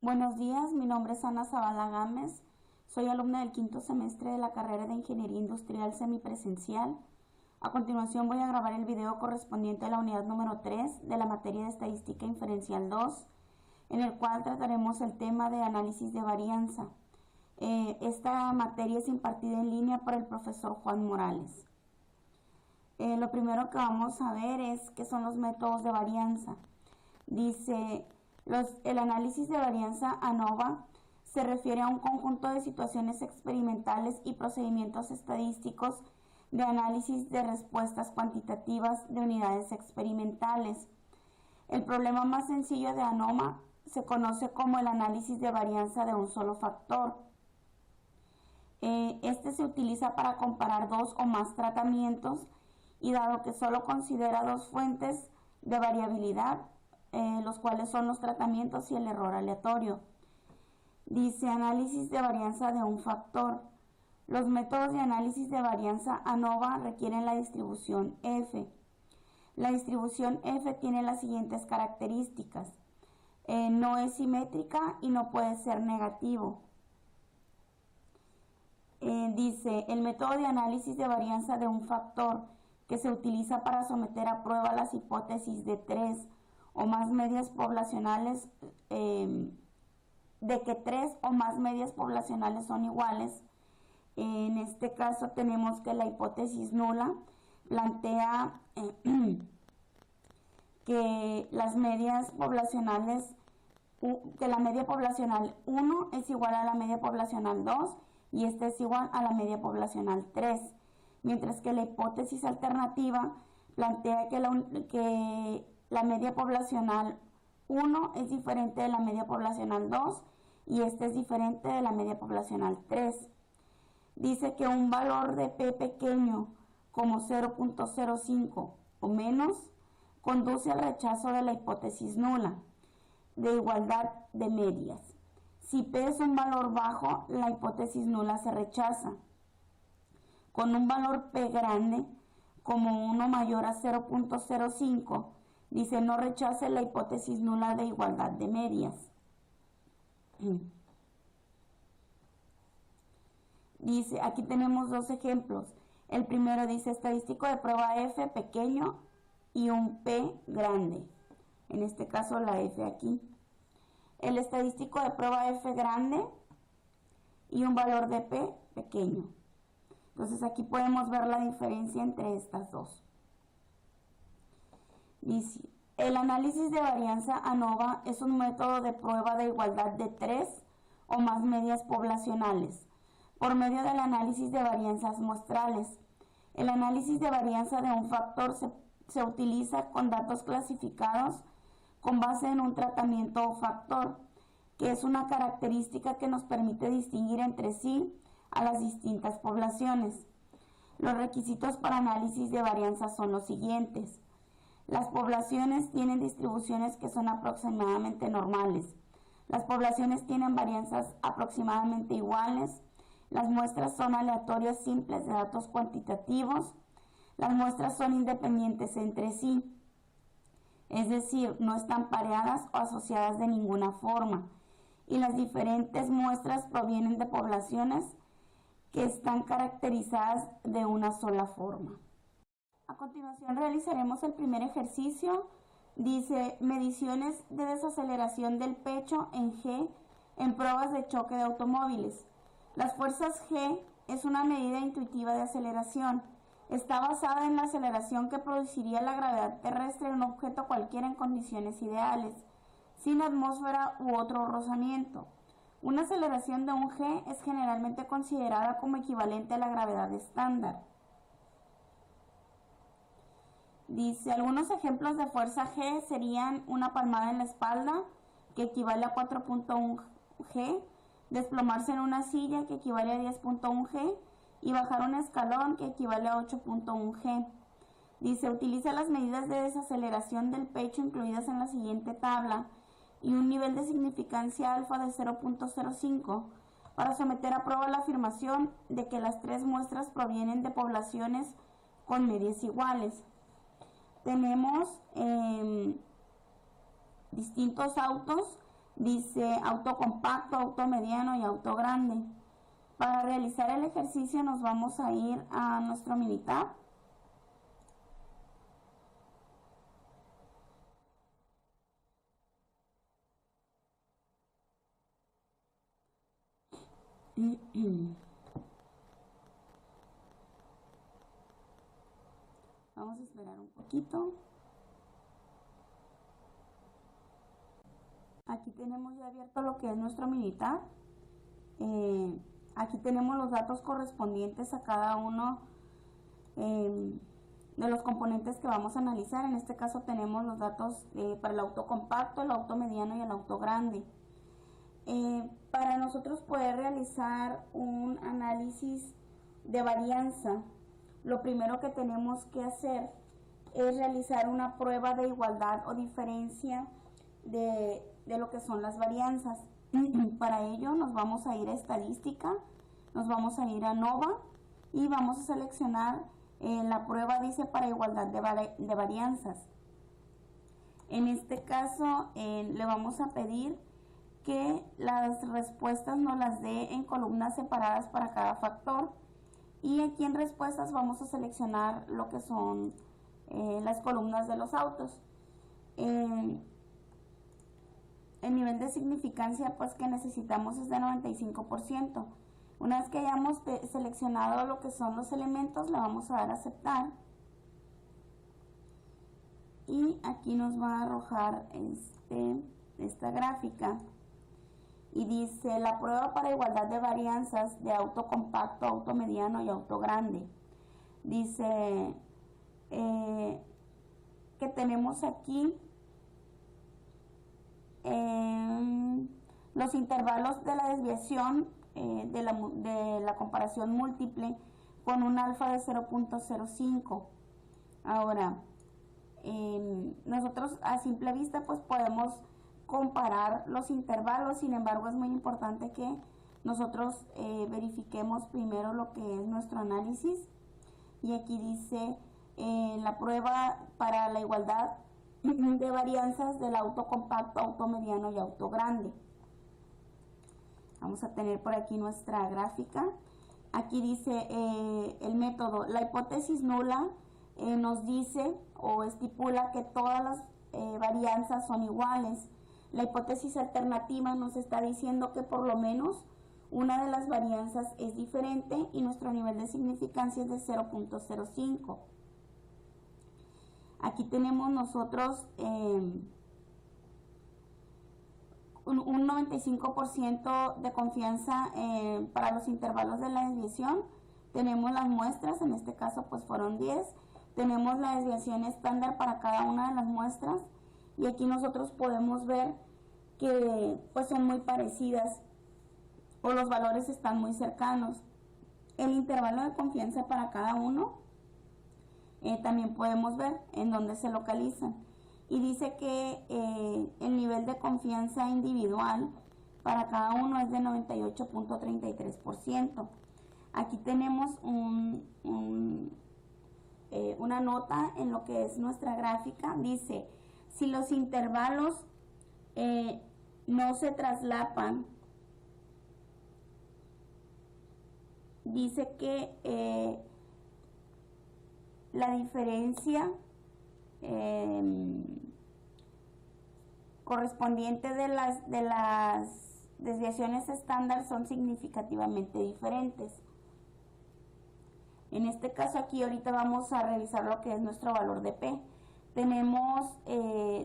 Buenos días, mi nombre es Ana Zavala Gámez, soy alumna del quinto semestre de la carrera de Ingeniería Industrial Semipresencial. A continuación voy a grabar el video correspondiente a la unidad número 3 de la materia de Estadística Inferencial 2, en el cual trataremos el tema de análisis de varianza. Esta materia es impartida en línea por el profesor Juan Morales. Lo primero que vamos a ver es qué son los métodos de varianza. Dice, el análisis de varianza ANOVA se refiere a un conjunto de situaciones experimentales y procedimientos estadísticos de análisis de respuestas cuantitativas de unidades experimentales. El problema más sencillo de ANOVA se conoce como el análisis de varianza de un solo factor. Este se utiliza para comparar dos o más tratamientos y dado que solo considera dos fuentes de variabilidad, los cuales son los tratamientos y el error aleatorio. Dice análisis de varianza de un factor. Los métodos de análisis de varianza ANOVA requieren la distribución F. La distribución F tiene las siguientes características. No es simétrica y no puede ser negativo. Dice el método de análisis de varianza de un factor que se utiliza para someter a prueba las hipótesis de tres o más medias poblacionales, de que tres o más medias poblacionales son iguales. En este caso tenemos que la hipótesis nula plantea que las medias poblacionales, que la media poblacional 1 es igual a la media poblacional 2 y esta es igual a la media poblacional 3, mientras que la hipótesis alternativa plantea que la media poblacional 1 es diferente de la media poblacional 2 y esta es diferente de la media poblacional 3. Dice que un valor de P pequeño como 0.05 o menos conduce al rechazo de la hipótesis nula de igualdad de medias. Si P es un valor bajo, la hipótesis nula se rechaza. Con un valor P grande como 1 mayor a 0.05, dice no rechace la hipótesis nula de igualdad de medias. Dice, aquí tenemos dos ejemplos. El primero dice estadístico de prueba F pequeño y un P grande. En este caso la F aquí. El estadístico de prueba F grande y un valor de P pequeño. Entonces aquí podemos ver la diferencia entre estas dos. Dice, el análisis de varianza ANOVA es un método de prueba de igualdad de tres o más medias poblacionales por medio del análisis de varianzas muestrales. El análisis de varianza de un factor se utiliza con datos clasificados con base en un tratamiento o factor, que es una característica que nos permite distinguir entre sí a las distintas poblaciones. Los requisitos para análisis de varianza son los siguientes. Las poblaciones tienen distribuciones que son aproximadamente normales. Las poblaciones tienen varianzas aproximadamente iguales. Las muestras son aleatorias simples de datos cuantitativos. Las muestras son independientes entre sí, es decir, no están pareadas o asociadas de ninguna forma. Y las diferentes muestras provienen de poblaciones que están caracterizadas de una sola forma. A continuación realizaremos el primer ejercicio. Dice mediciones de desaceleración del pecho en G en pruebas de choque de automóviles. Las fuerzas G es una medida intuitiva de aceleración. Está basada en la aceleración que produciría la gravedad terrestre de un objeto cualquiera en condiciones ideales, sin atmósfera u otro rozamiento. Una aceleración de un G es generalmente considerada como equivalente a la gravedad estándar. Dice, algunos ejemplos de fuerza G serían una palmada en la espalda, que equivale a 4.1 G, desplomarse en una silla, que equivale a 10.1 G, y bajar un escalón, que equivale a 8.1 G. Dice, utiliza las medidas de desaceleración del pecho incluidas en la siguiente tabla y un nivel de significancia alfa de 0.05 para someter a prueba la afirmación de que las tres muestras provienen de poblaciones con medias iguales. Tenemos distintos autos Dice auto compacto, auto mediano y auto grande. Para realizar el ejercicio nos vamos a ir a nuestro Minitab. Vamos a esperar un poquito. Aquí tenemos ya abierto lo que es nuestro Minitab. Aquí tenemos los datos correspondientes a cada uno de los componentes que vamos a analizar. En este caso tenemos los datos para el auto compacto, el auto mediano y el auto grande. Para nosotros poder realizar un análisis de varianza, lo primero que tenemos que hacer es realizar una prueba de igualdad o diferencia de lo que son las varianzas. Para ello nos vamos a ir a estadística, nos vamos a ir a ANOVA y vamos a seleccionar la prueba dice para igualdad de varianzas. En este caso le vamos a pedir que las respuestas nos las dé en columnas separadas para cada factor, y aquí en respuestas vamos a seleccionar lo que son las columnas de los autos. El nivel de significancia pues que necesitamos es de 95%. Una vez que hayamos seleccionado lo que son los elementos, le vamos a dar a aceptar. Y aquí nos va a arrojar esta gráfica. Y dice la prueba para igualdad de varianzas de auto compacto, auto mediano y auto grande. Dice que tenemos aquí los intervalos de la desviación de la comparación múltiple con un alfa de 0.05. Ahora, nosotros a simple vista pues podemos comparar los intervalos, sin embargo es muy importante que nosotros verifiquemos primero lo que es nuestro análisis. Y aquí dice la prueba para la igualdad de varianzas del auto compacto, auto mediano y auto grande. Vamos a tener por aquí nuestra gráfica. Aquí dice el método. La hipótesis nula nos dice o estipula que todas las varianzas son iguales. La hipótesis alternativa nos está diciendo que por lo menos una de las varianzas es diferente y nuestro nivel de significancia es de 0.05. Aquí tenemos nosotros un 95% de confianza para los intervalos de la desviación. Tenemos las muestras, en este caso pues fueron 10. Tenemos la desviación estándar para cada una de las muestras y aquí nosotros podemos ver que pues son muy parecidas o los valores están muy cercanos. El intervalo de confianza para cada uno también podemos ver en dónde se localizan. Y dice que el nivel de confianza individual para cada uno es de 98.33%. Aquí tenemos una nota en lo que es nuestra gráfica. Dice, si los intervalos no se traslapan, dice que la diferencia correspondiente de las desviaciones estándar son significativamente diferentes. En este caso aquí ahorita vamos a revisar lo que es nuestro valor de P. Tenemos,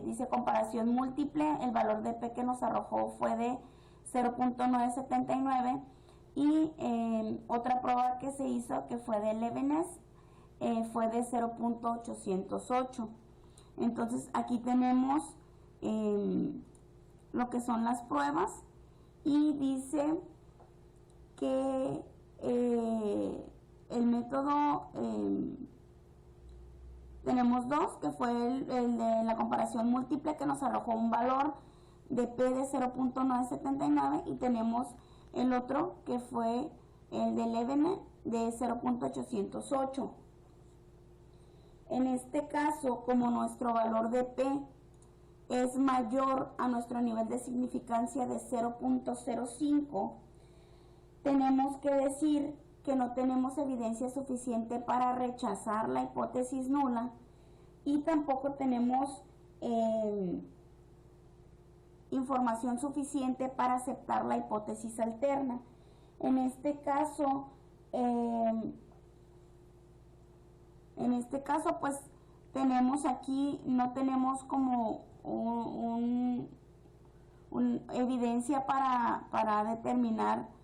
dice comparación múltiple, el valor de P que nos arrojó fue de 0.979 y otra prueba que se hizo que fue de Levenes fue de 0.808. Entonces aquí tenemos lo que son las pruebas y dice que el método tenemos dos, que fue el de la comparación múltiple que nos arrojó un valor de P de 0.979 y tenemos el otro que fue el de Levene de 0.808. En este caso, como nuestro valor de P es mayor a nuestro nivel de significancia de 0.05, tenemos que decir que no tenemos evidencia suficiente para rechazar la hipótesis nula y tampoco tenemos información suficiente para aceptar la hipótesis alterna. En este caso, pues tenemos aquí, no tenemos como evidencia para determinar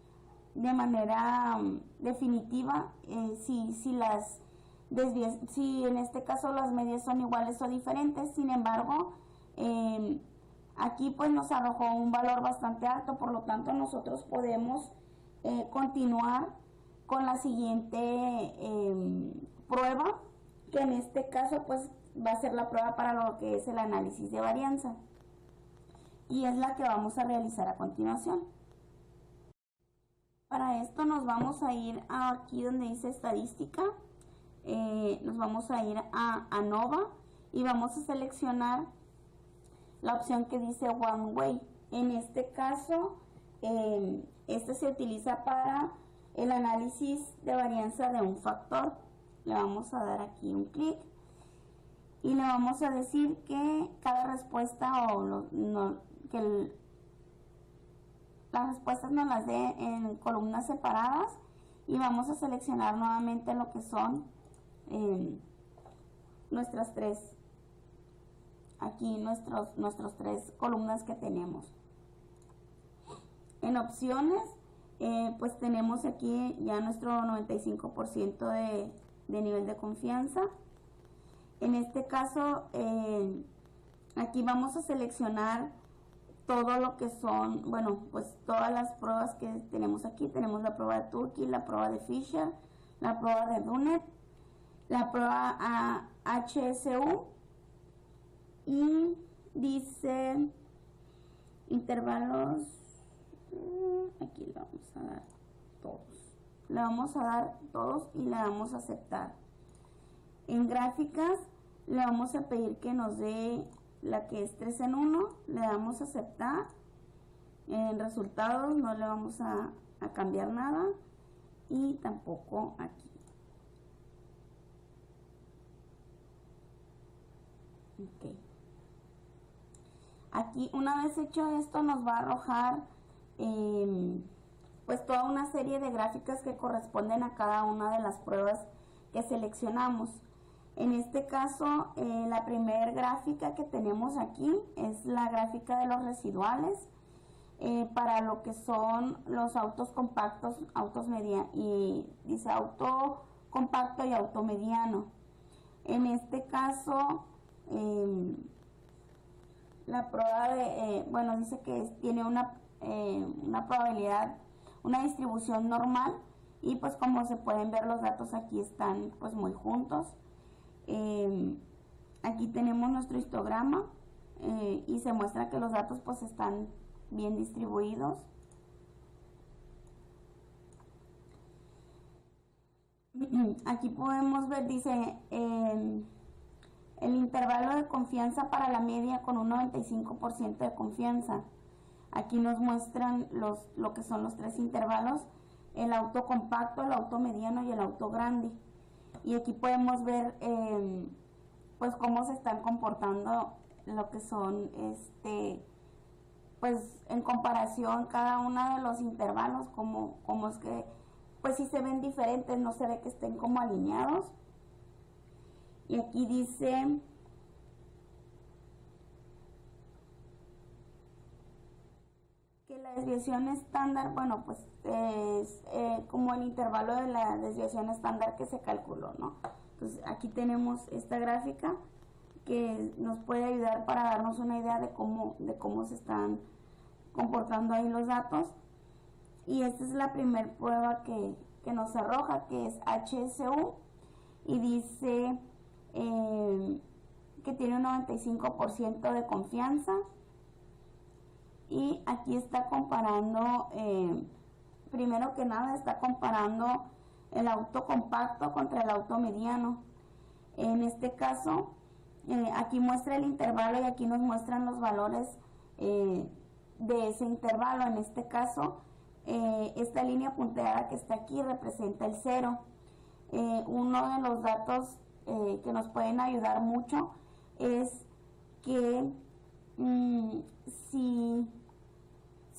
de manera definitiva si en este caso las medias son iguales o diferentes. Sin embargo, aquí pues nos arrojó un valor bastante alto, por lo tanto nosotros podemos continuar con la siguiente prueba, que en este caso pues va a ser la prueba para lo que es el análisis de varianza, y es la que vamos a realizar a continuación. Para esto nos vamos a ir aquí donde dice estadística, nos vamos a ir a ANOVA y vamos a seleccionar la opción que dice One Way. En este caso, este se utiliza para el análisis de varianza de un factor. Le vamos a dar aquí un clic y le vamos a decir que cada respuesta las respuestas nos las dé en columnas separadas, y vamos a seleccionar nuevamente lo que son nuestras tres tres columnas que tenemos. En opciones, pues tenemos aquí ya nuestro 95% de nivel de confianza. En este caso, aquí vamos a seleccionar todo lo que son, bueno, pues todas las pruebas que tenemos aquí. Tenemos la prueba de Tukey, la prueba de Fisher, la prueba de Dunnett, la prueba HSU, y dice intervalos, aquí le vamos a dar todos. Le vamos a dar todos y le vamos a aceptar. En gráficas le vamos a pedir que nos dé la que es 3 en 1, le damos a aceptar. En resultados no le vamos a cambiar nada, y tampoco aquí. Okay. Aquí, una vez hecho esto, nos va a arrojar pues toda una serie de gráficas que corresponden a cada una de las pruebas que seleccionamos. En este caso, la primera gráfica que tenemos aquí es la gráfica de los residuales para lo que son los autos compactos, autos medianos, y dice auto compacto y auto mediano. En este caso, la prueba bueno, dice que tiene una probabilidad, una distribución normal, y pues como se pueden ver, los datos aquí están pues muy juntos. Aquí tenemos nuestro histograma y se muestra que los datos pues están bien distribuidos. Aquí podemos ver, dice el intervalo de confianza para la media con un 95% de confianza. Aquí nos muestran lo que son los tres intervalos: el auto compacto, el auto mediano y el auto grande. Y aquí podemos ver pues cómo se están comportando lo que son pues en comparación cada uno de los intervalos, como es que pues sí se ven diferentes, no se ve que estén como alineados. Y aquí dice que la desviación estándar, bueno, pues es como el intervalo de la desviación estándar que se calculó, ¿no? Entonces aquí tenemos esta gráfica que nos puede ayudar para darnos una idea de cómo se están comportando ahí los datos. Y esta es la primera prueba que nos arroja, que es HSU, y dice que tiene un 95% de confianza. Y aquí está comparando, primero que nada está comparando el auto compacto contra el auto mediano. En este caso, aquí muestra el intervalo y aquí nos muestran los valores de ese intervalo. En este caso, esta línea punteada que está aquí representa el 0. Uno de los datos que nos pueden ayudar mucho es que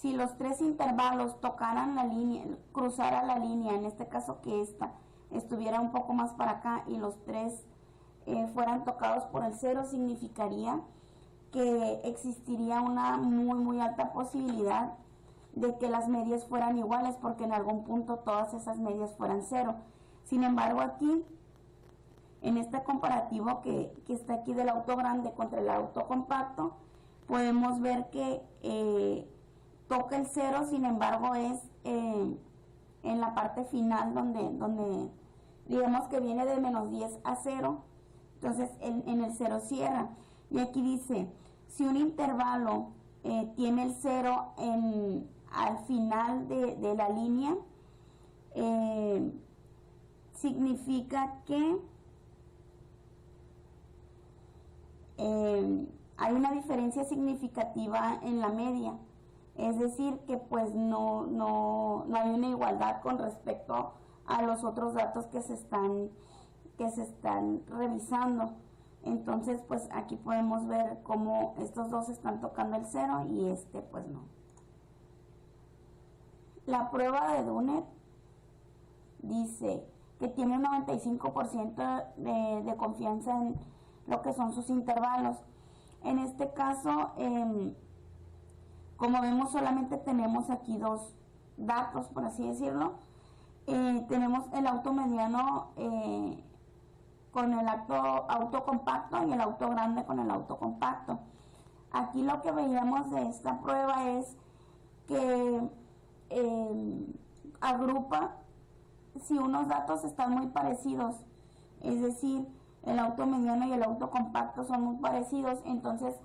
si los tres intervalos tocaran la línea, cruzara la línea, en este caso que esta estuviera un poco más para acá y los tres fueran tocados por el 0, significaría que existiría una muy alta posibilidad de que las medias fueran iguales, porque en algún punto todas esas medias fueran 0. Sin embargo, aquí, en este comparativo que está aquí del auto grande contra el auto compacto, podemos ver que toca el 0, sin embargo es en la parte final donde digamos que viene de menos 10 a 0, entonces en el 0 cierra. Y aquí dice, si un intervalo tiene el 0 al final de la línea, significa que hay una diferencia significativa en la media, es decir que pues no hay una igualdad con respecto a los otros datos que se están revisando. Entonces pues aquí podemos ver cómo estos dos están tocando el 0 y este pues no. La prueba de Dunet dice que tiene un 95% de confianza en lo que son sus intervalos. En este caso, como vemos, solamente tenemos aquí dos datos, por así decirlo. Tenemos el auto mediano con el auto compacto y el auto grande con el auto compacto. Aquí lo que veíamos de esta prueba es que agrupa si unos datos están muy parecidos, es decir, el auto mediano y el auto compacto son muy parecidos, entonces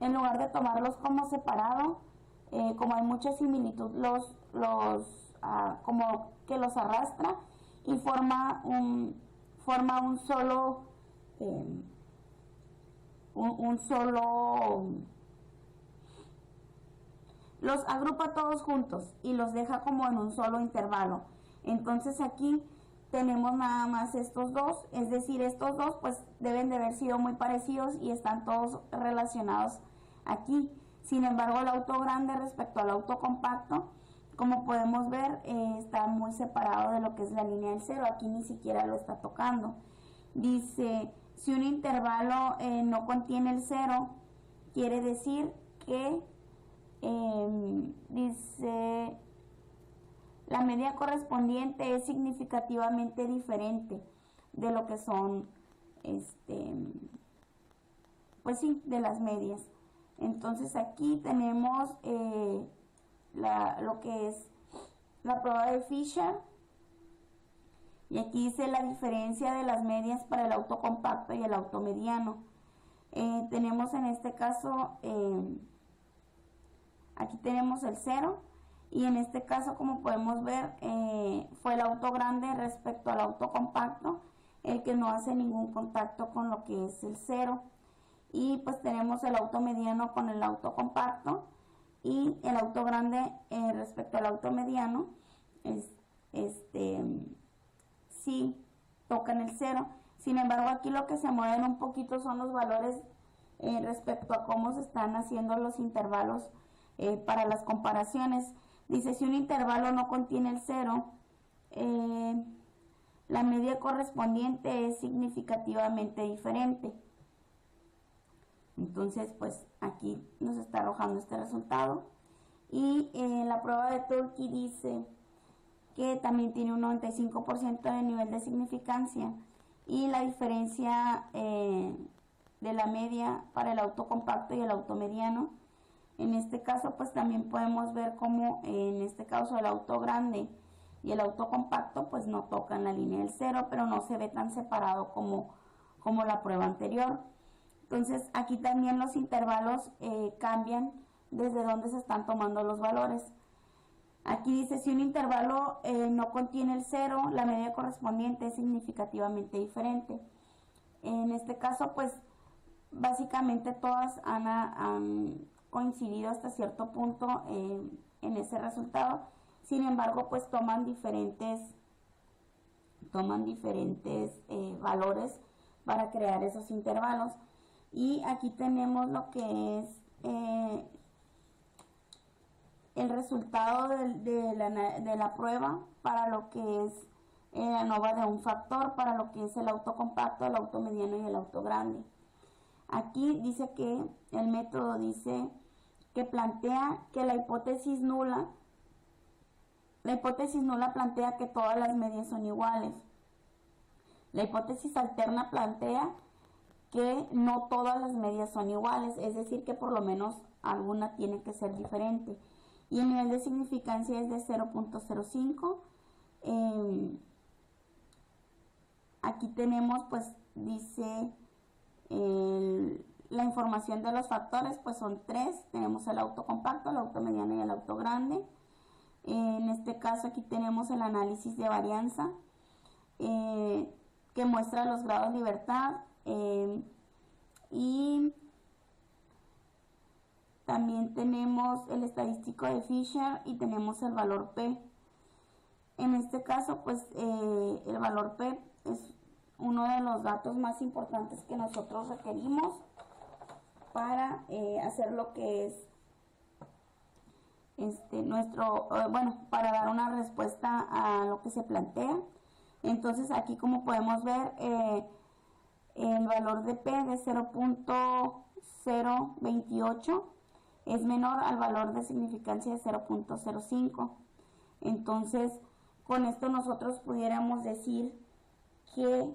en lugar de tomarlos como separado, como hay mucha similitud, como que los arrastra y forma un solo los agrupa todos juntos y los deja como en un solo intervalo. Entonces aquí tenemos nada más estos dos, es decir, estos dos pues deben de haber sido muy parecidos y están todos relacionados aquí. Sin embargo, el auto grande respecto al auto compacto, como podemos ver, está muy separado de lo que es la línea del 0, aquí ni siquiera lo está tocando. Dice, si un intervalo no contiene el 0, quiere decir que dice, la media correspondiente es significativamente diferente de lo que son, pues sí, de las medias. Entonces aquí tenemos lo que es la prueba de Fisher, y aquí dice la diferencia de las medias para el auto compacto y el auto mediano. Tenemos en este caso, aquí tenemos el 0, y en este caso, como podemos ver, fue el auto grande respecto al auto compacto el que no hace ningún contacto con lo que es el 0. Y pues tenemos el auto mediano con el auto compacto, y el auto grande respecto al auto mediano sí tocan el 0. Sin embargo, aquí lo que se mueven un poquito son los valores respecto a cómo se están haciendo los intervalos para las comparaciones. Dice, si un intervalo no contiene el 0, la media correspondiente es significativamente diferente. Entonces, pues aquí nos está arrojando este resultado. Y la prueba de Turkey dice que también tiene un 95% de nivel de significancia, y la diferencia de la media para el auto compacto y el auto mediano. En este caso, pues también podemos ver cómo en este caso el auto grande y el auto compacto pues no tocan la línea del 0, pero no se ve tan separado como la prueba anterior. Entonces aquí también los intervalos cambian desde donde se están tomando los valores. Aquí dice, si un intervalo no contiene el 0, la media correspondiente es significativamente diferente. En este caso, pues básicamente todas han coincidido hasta cierto punto en ese resultado. Sin embargo, pues toman diferentes valores para crear esos intervalos. Y aquí tenemos lo que es el resultado de la prueba para lo que es ANOVA de un factor, para lo que es el auto compacto, el auto mediano y el auto grande. Aquí dice que el método dice que plantea que la hipótesis nula plantea que todas las medias son iguales. La hipótesis alterna plantea que no todas las medias son iguales, es decir, que por lo menos alguna tiene que ser diferente. Y el nivel de significancia es de 0.05. Aquí tenemos, pues, dice la información de los factores, pues son 3. Tenemos el auto compacto, el auto mediano y el auto grande. En este caso aquí tenemos el análisis de varianza que muestra los grados de libertad y también tenemos el estadístico de Fisher y tenemos el valor P. En este caso, pues el valor P es uno de los datos más importantes que nosotros requerimos para hacer lo que es para dar una respuesta a lo que se plantea. Entonces aquí, como podemos ver, el valor de P de 0.028 es menor al valor de significancia de 0.05. Entonces, con esto nosotros pudiéramos decir que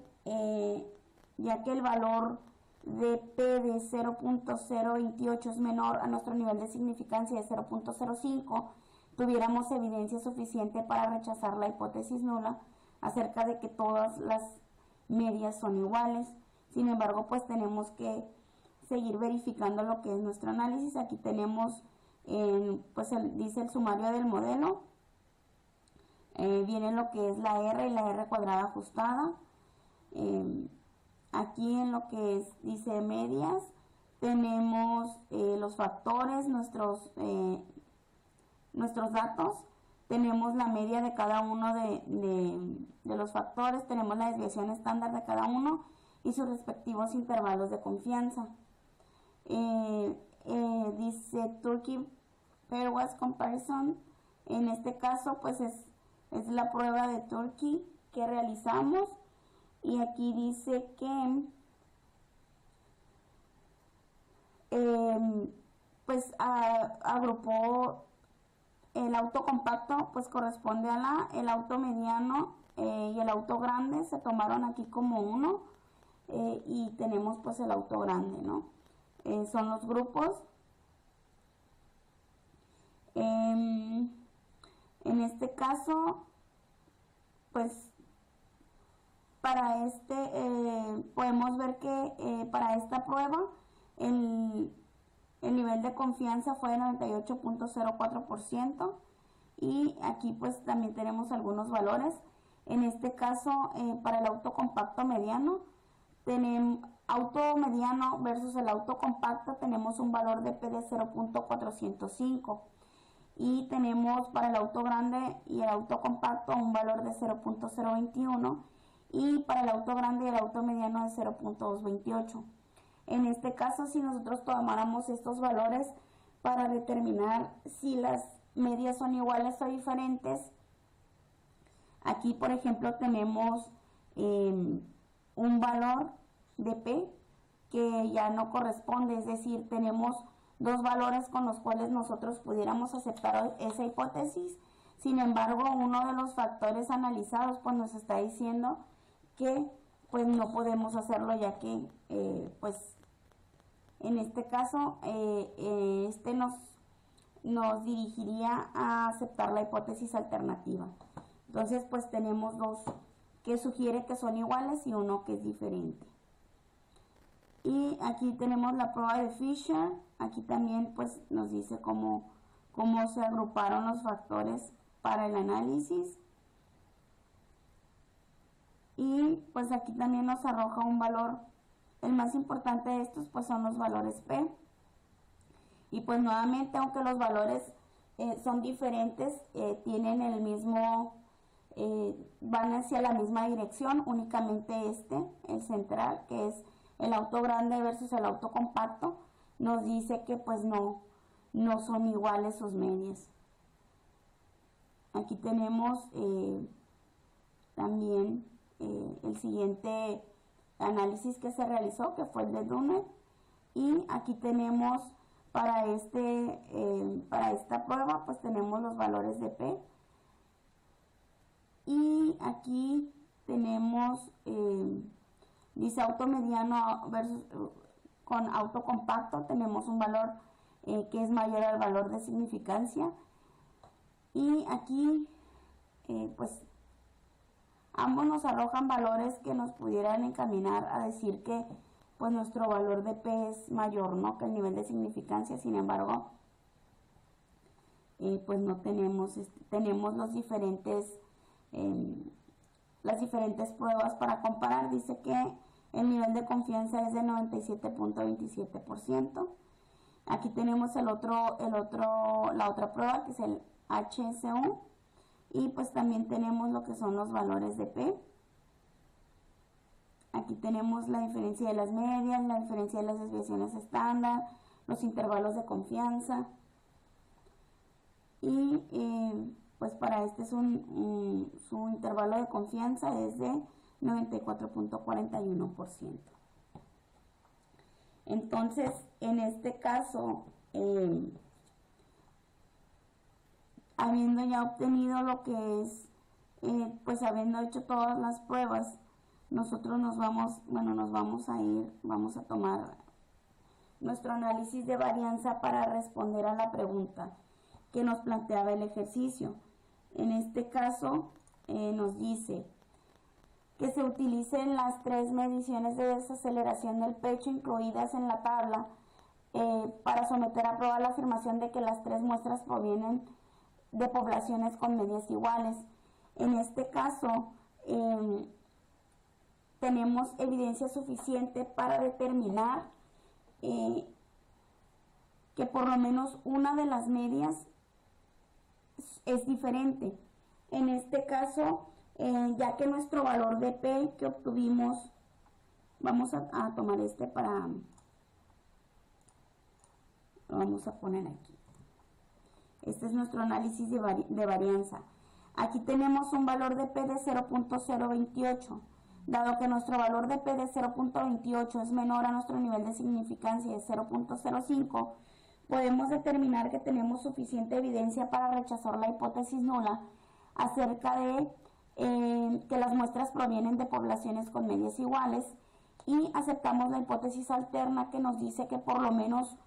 ya que el valor de P de 0.028 es menor a nuestro nivel de significancia de 0.05, tuviéramos evidencia suficiente para rechazar la hipótesis nula acerca de que todas las medias son iguales. Sin embargo, pues tenemos que seguir verificando lo que es nuestro análisis. Aquí tenemos, dice el sumario del modelo, viene lo que es la R y la R cuadrada ajustada. Aquí en lo que es, dice medias, tenemos los factores, nuestros datos, tenemos la media de cada uno de los factores, tenemos la desviación estándar de cada uno y sus respectivos intervalos de confianza. Dice Turkey Pairwise Comparison. En este caso, pues es la prueba de Turkey que realizamos. Y aquí dice que agrupó el auto compacto, pues corresponde a el auto mediano y el auto grande se tomaron aquí como uno, y tenemos pues el auto grande, ¿no? Son los grupos. En este caso, pues para podemos ver que para esta prueba el nivel de confianza fue de 98.04%, y aquí pues también tenemos algunos valores. En este caso, para el auto compacto mediano, tenemos auto mediano versus el auto compacto, tenemos un valor de P de 0.405, y tenemos para el auto grande y el auto compacto un valor de 0.021, y para el auto grande y el auto mediano de 0.228. En este caso, si nosotros tomáramos estos valores para determinar si las medias son iguales o diferentes, aquí por ejemplo tenemos un valor de P que ya no corresponde, es decir, tenemos dos valores con los cuales nosotros pudiéramos aceptar esa hipótesis. Sin embargo, uno de los factores analizados pues nos está diciendo que pues no podemos hacerlo, ya que pues en este caso nos dirigiría a aceptar la hipótesis alternativa. Entonces pues tenemos dos que sugiere que son iguales y uno que es diferente. Y aquí tenemos la prueba de Fisher. Aquí también pues nos dice cómo se agruparon los factores para el análisis. Y pues aquí también nos arroja un valor El más importante de estos pues son los valores P. Y pues nuevamente, aunque los valores son diferentes, tienen el mismo, van hacia la misma dirección, únicamente el central, que es el auto grande versus el auto compacto, nos dice que pues no son iguales sus medias. Aquí tenemos también el siguiente análisis que se realizó, que fue el de Dunner, y aquí tenemos para esta prueba pues tenemos los valores de P, y aquí tenemos dice auto mediano versus con auto compacto, tenemos un valor que es mayor al valor de significancia, y aquí pues ambos nos arrojan valores que nos pudieran encaminar a decir que pues nuestro valor de P es mayor, ¿no?, que el nivel de significancia. Sin embargo, pues no tenemos, tenemos las diferentes pruebas para comparar. Dice que el nivel de confianza es de 97.27%. Aquí tenemos la otra prueba, que es el HSU, y pues también tenemos lo que son los valores de P. Aquí tenemos la diferencia de las medias, la diferencia de las desviaciones estándar, los intervalos de confianza, y pues para este su intervalo de confianza es de 94.41%. Entonces, en este caso, habiendo ya obtenido lo que es, pues habiendo hecho todas las pruebas, nosotros vamos a tomar nuestro análisis de varianza para responder a la pregunta que nos planteaba el ejercicio. En este caso, nos dice que se utilicen las 3 mediciones de desaceleración del pecho incluidas en la tabla para someter a prueba la afirmación de que las 3 muestras provienen de poblaciones con medias iguales. En este caso, tenemos evidencia suficiente para determinar que por lo menos una de las medias es diferente. En este caso, ya que nuestro valor de P que obtuvimos, vamos a tomar lo vamos a poner aquí. Este es nuestro análisis de varianza. Aquí tenemos un valor de P de 0.028. Dado que nuestro valor de P de 0.28 es menor a nuestro nivel de significancia de 0.05, podemos determinar que tenemos suficiente evidencia para rechazar la hipótesis nula acerca de que las muestras provienen de poblaciones con medias iguales, y aceptamos la hipótesis alterna que nos dice que por lo menos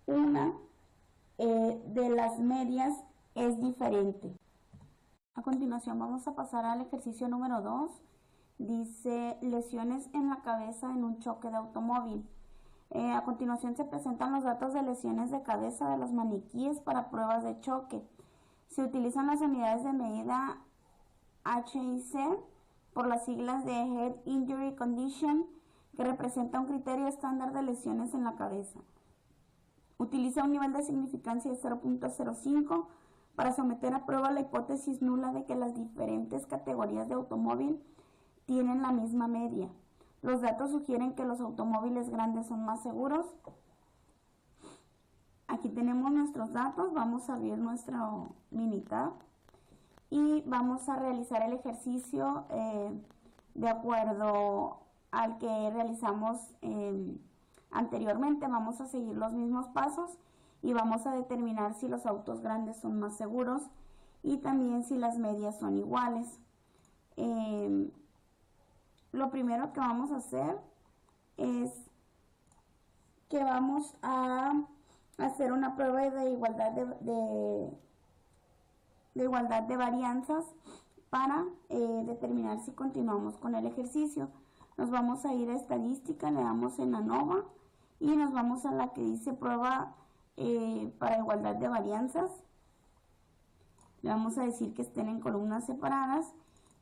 una de las medias es diferente. A continuación vamos a pasar al ejercicio número 2. Dice lesiones en la cabeza en un choque de automóvil. A continuación se presentan los datos de lesiones de cabeza de los maniquíes para pruebas de choque. Se utilizan las unidades de medida HIC por las siglas de Head Injury Condition, que representa un criterio estándar de lesiones en la cabeza. Utiliza un nivel de significancia de 0.05 para someter a prueba la hipótesis nula de que las diferentes categorías de automóvil tienen la misma media. Los datos sugieren que los automóviles grandes son más seguros. Aquí tenemos nuestros datos. Vamos a abrir nuestro Minitab y vamos a realizar el ejercicio de acuerdo al que realizamos anteriormente. Vamos a seguir los mismos pasos y vamos a determinar si los autos grandes son más seguros y también si las medias son iguales. Lo primero que vamos a hacer es que vamos a hacer una prueba de igualdad de varianzas para determinar si continuamos con el ejercicio. Nos vamos a ir a estadística, le damos en ANOVA y nos vamos a la que dice prueba para igualdad de varianzas. Le vamos a decir que estén en columnas separadas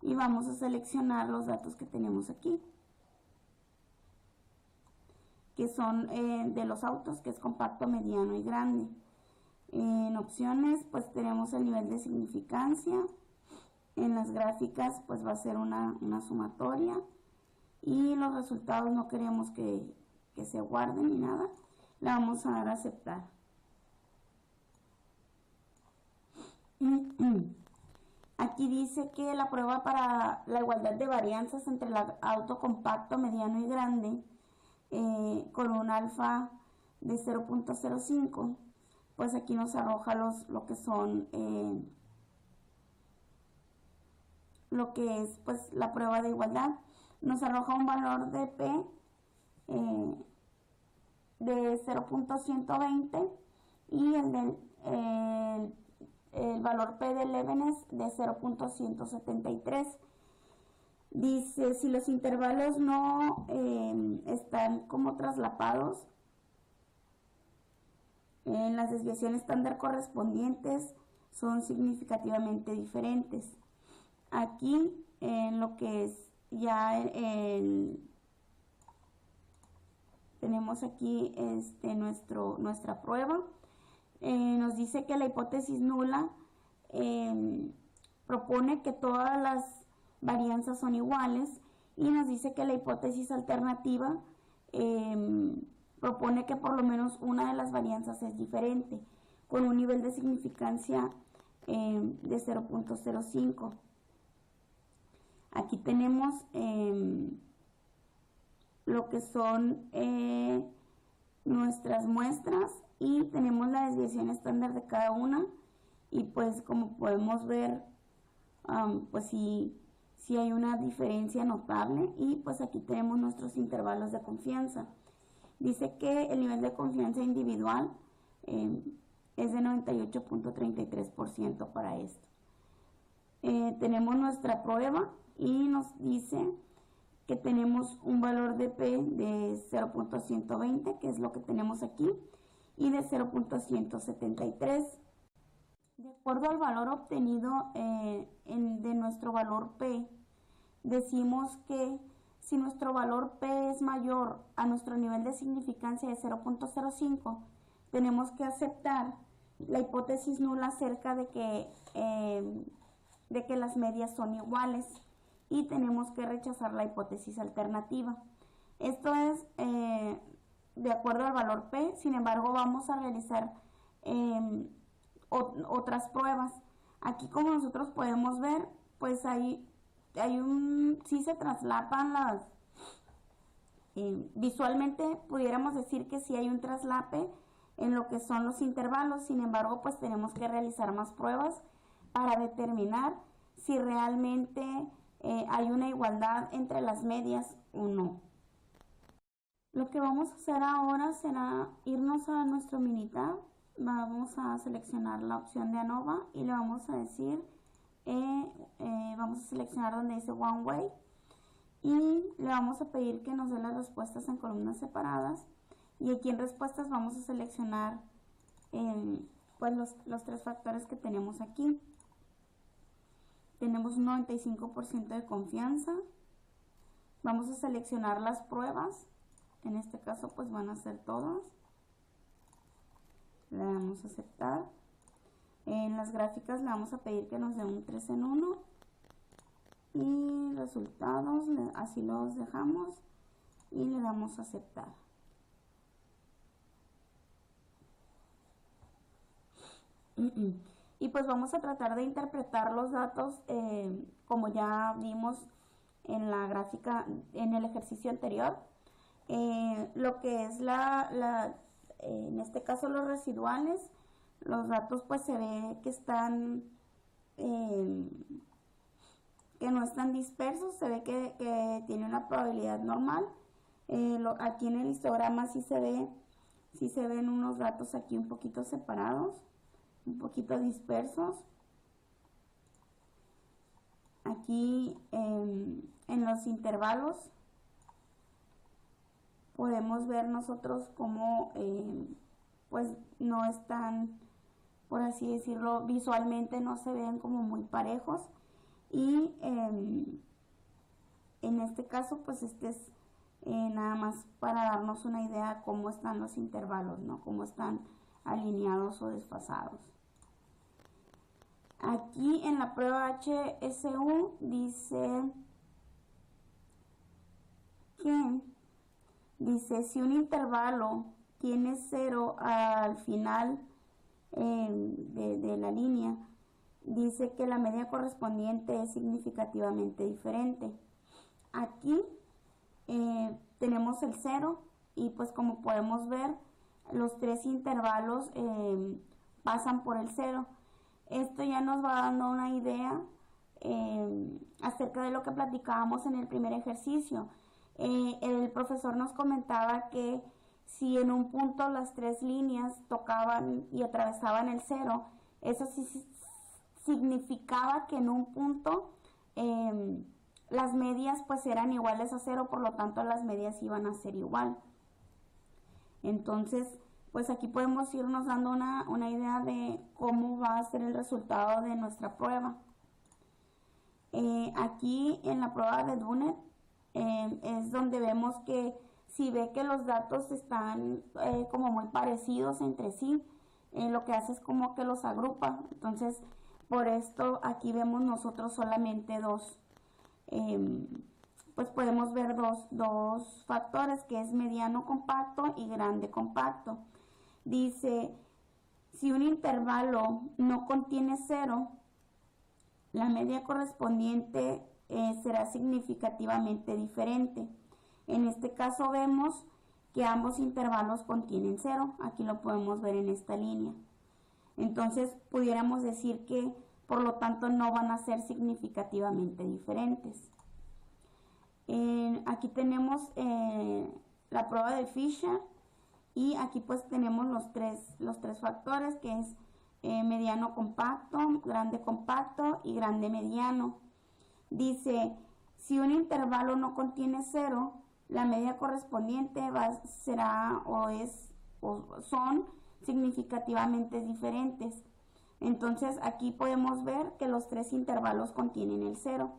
y vamos a seleccionar los datos que tenemos aquí. que son de los autos, que es compacto, mediano y grande. En opciones pues tenemos el nivel de significancia. En las gráficas pues va a ser una sumatoria, y los resultados no queremos que se guarden ni nada, le vamos a dar a aceptar. Aquí dice que la prueba para la igualdad de varianzas entre el auto compacto, mediano y grande con un alfa de 0.05, pues aquí nos arroja lo que son lo que es pues la prueba de igualdad. Nos arroja un valor de P de 0.120 y el valor P de Leibniz de 0.173. Dice, si los intervalos no están como traslapados, las desviaciones estándar correspondientes son significativamente diferentes. Aquí en lo que es ya tenemos aquí nuestra prueba. Nos dice que la hipótesis nula propone que todas las varianzas son iguales, y nos dice que la hipótesis alternativa propone que por lo menos una de las varianzas es diferente, con un nivel de significancia de 0.05. Aquí tenemos lo que son nuestras muestras, y tenemos la desviación estándar de cada una, y pues como podemos ver pues sí hay una diferencia notable, y pues aquí tenemos nuestros intervalos de confianza. Dice que el nivel de confianza individual es de 98.33% para esto. Tenemos nuestra prueba y nos dice que tenemos un valor de P de 0.120, que es lo que tenemos aquí, y de 0.173. De acuerdo al valor obtenido de nuestro valor P, decimos que si nuestro valor P es mayor a nuestro nivel de significancia de 0.05, tenemos que aceptar la hipótesis nula acerca de que las medias son iguales, y tenemos que rechazar la hipótesis alternativa. Esto es de acuerdo al valor P. Sin embargo, vamos a realizar otras pruebas. Aquí, como nosotros podemos ver, pues sí se traslapan las visualmente pudiéramos decir que sí hay un traslape en lo que son los intervalos. Sin embargo, pues tenemos que realizar más pruebas para determinar si realmente hay una igualdad entre las medias o no. Lo que vamos a hacer ahora será irnos a nuestro Minitab. Vamos a seleccionar la opción de ANOVA y le vamos a decir, vamos a seleccionar donde dice One Way, y le vamos a pedir que nos dé las respuestas en columnas separadas, y aquí en respuestas vamos a seleccionar pues los tres factores que tenemos aquí. Tenemos un 95% de confianza. Vamos a seleccionar las pruebas, en este caso pues van a ser todas. Le damos a aceptar. En las gráficas le vamos a pedir que nos dé un 3 en 1, y resultados así los dejamos y le damos a aceptar. Y pues vamos a tratar de interpretar los datos como ya vimos en la gráfica, en el ejercicio anterior. Lo que es en este caso los residuales, los datos pues se ve que están que no están dispersos, se ve que tiene una probabilidad normal. Aquí en el histograma sí se ven unos datos aquí un poquito separados, un poquito dispersos. Aquí en los intervalos podemos ver nosotros cómo pues no están, por así decirlo, visualmente no se ven como muy parejos, y en este caso pues este es nada más para darnos una idea de cómo están los intervalos, ¿no? Cómo están alineados o desfasados. Aquí en la prueba HSU dice si un intervalo tiene 0 al final de la línea, dice que la media correspondiente es significativamente diferente. Aquí tenemos el 0 y pues como podemos ver los 3 intervalos pasan por el 0. Esto ya nos va dando una idea acerca de lo que platicábamos en el primer ejercicio. El profesor nos comentaba que si en un punto las 3 líneas tocaban y atravesaban el 0, eso sí significaba que en un punto las medias pues eran iguales a 0, por lo tanto las medias iban a ser igual. Entonces, pues aquí podemos irnos dando una idea de cómo va a ser el resultado de nuestra prueba. Aquí en la prueba de Dunet es donde vemos que si ve que los datos están como muy parecidos entre sí, lo que hace es como que los agrupa. Entonces, por esto aquí vemos nosotros solamente dos. Pues podemos ver dos factores, que es mediano compacto y grande compacto. Dice, si un intervalo no contiene 0, la media correspondiente será significativamente diferente. En este caso vemos que ambos intervalos contienen 0. Aquí lo podemos ver en esta línea. Entonces pudiéramos decir que por lo tanto no van a ser significativamente diferentes. Aquí tenemos la prueba de Fisher y aquí pues tenemos los tres factores, que es mediano compacto, grande compacto y grande mediano. Dice, si un intervalo no contiene 0, la media correspondiente son significativamente diferentes. Entonces aquí podemos ver que los 3 intervalos contienen el 0.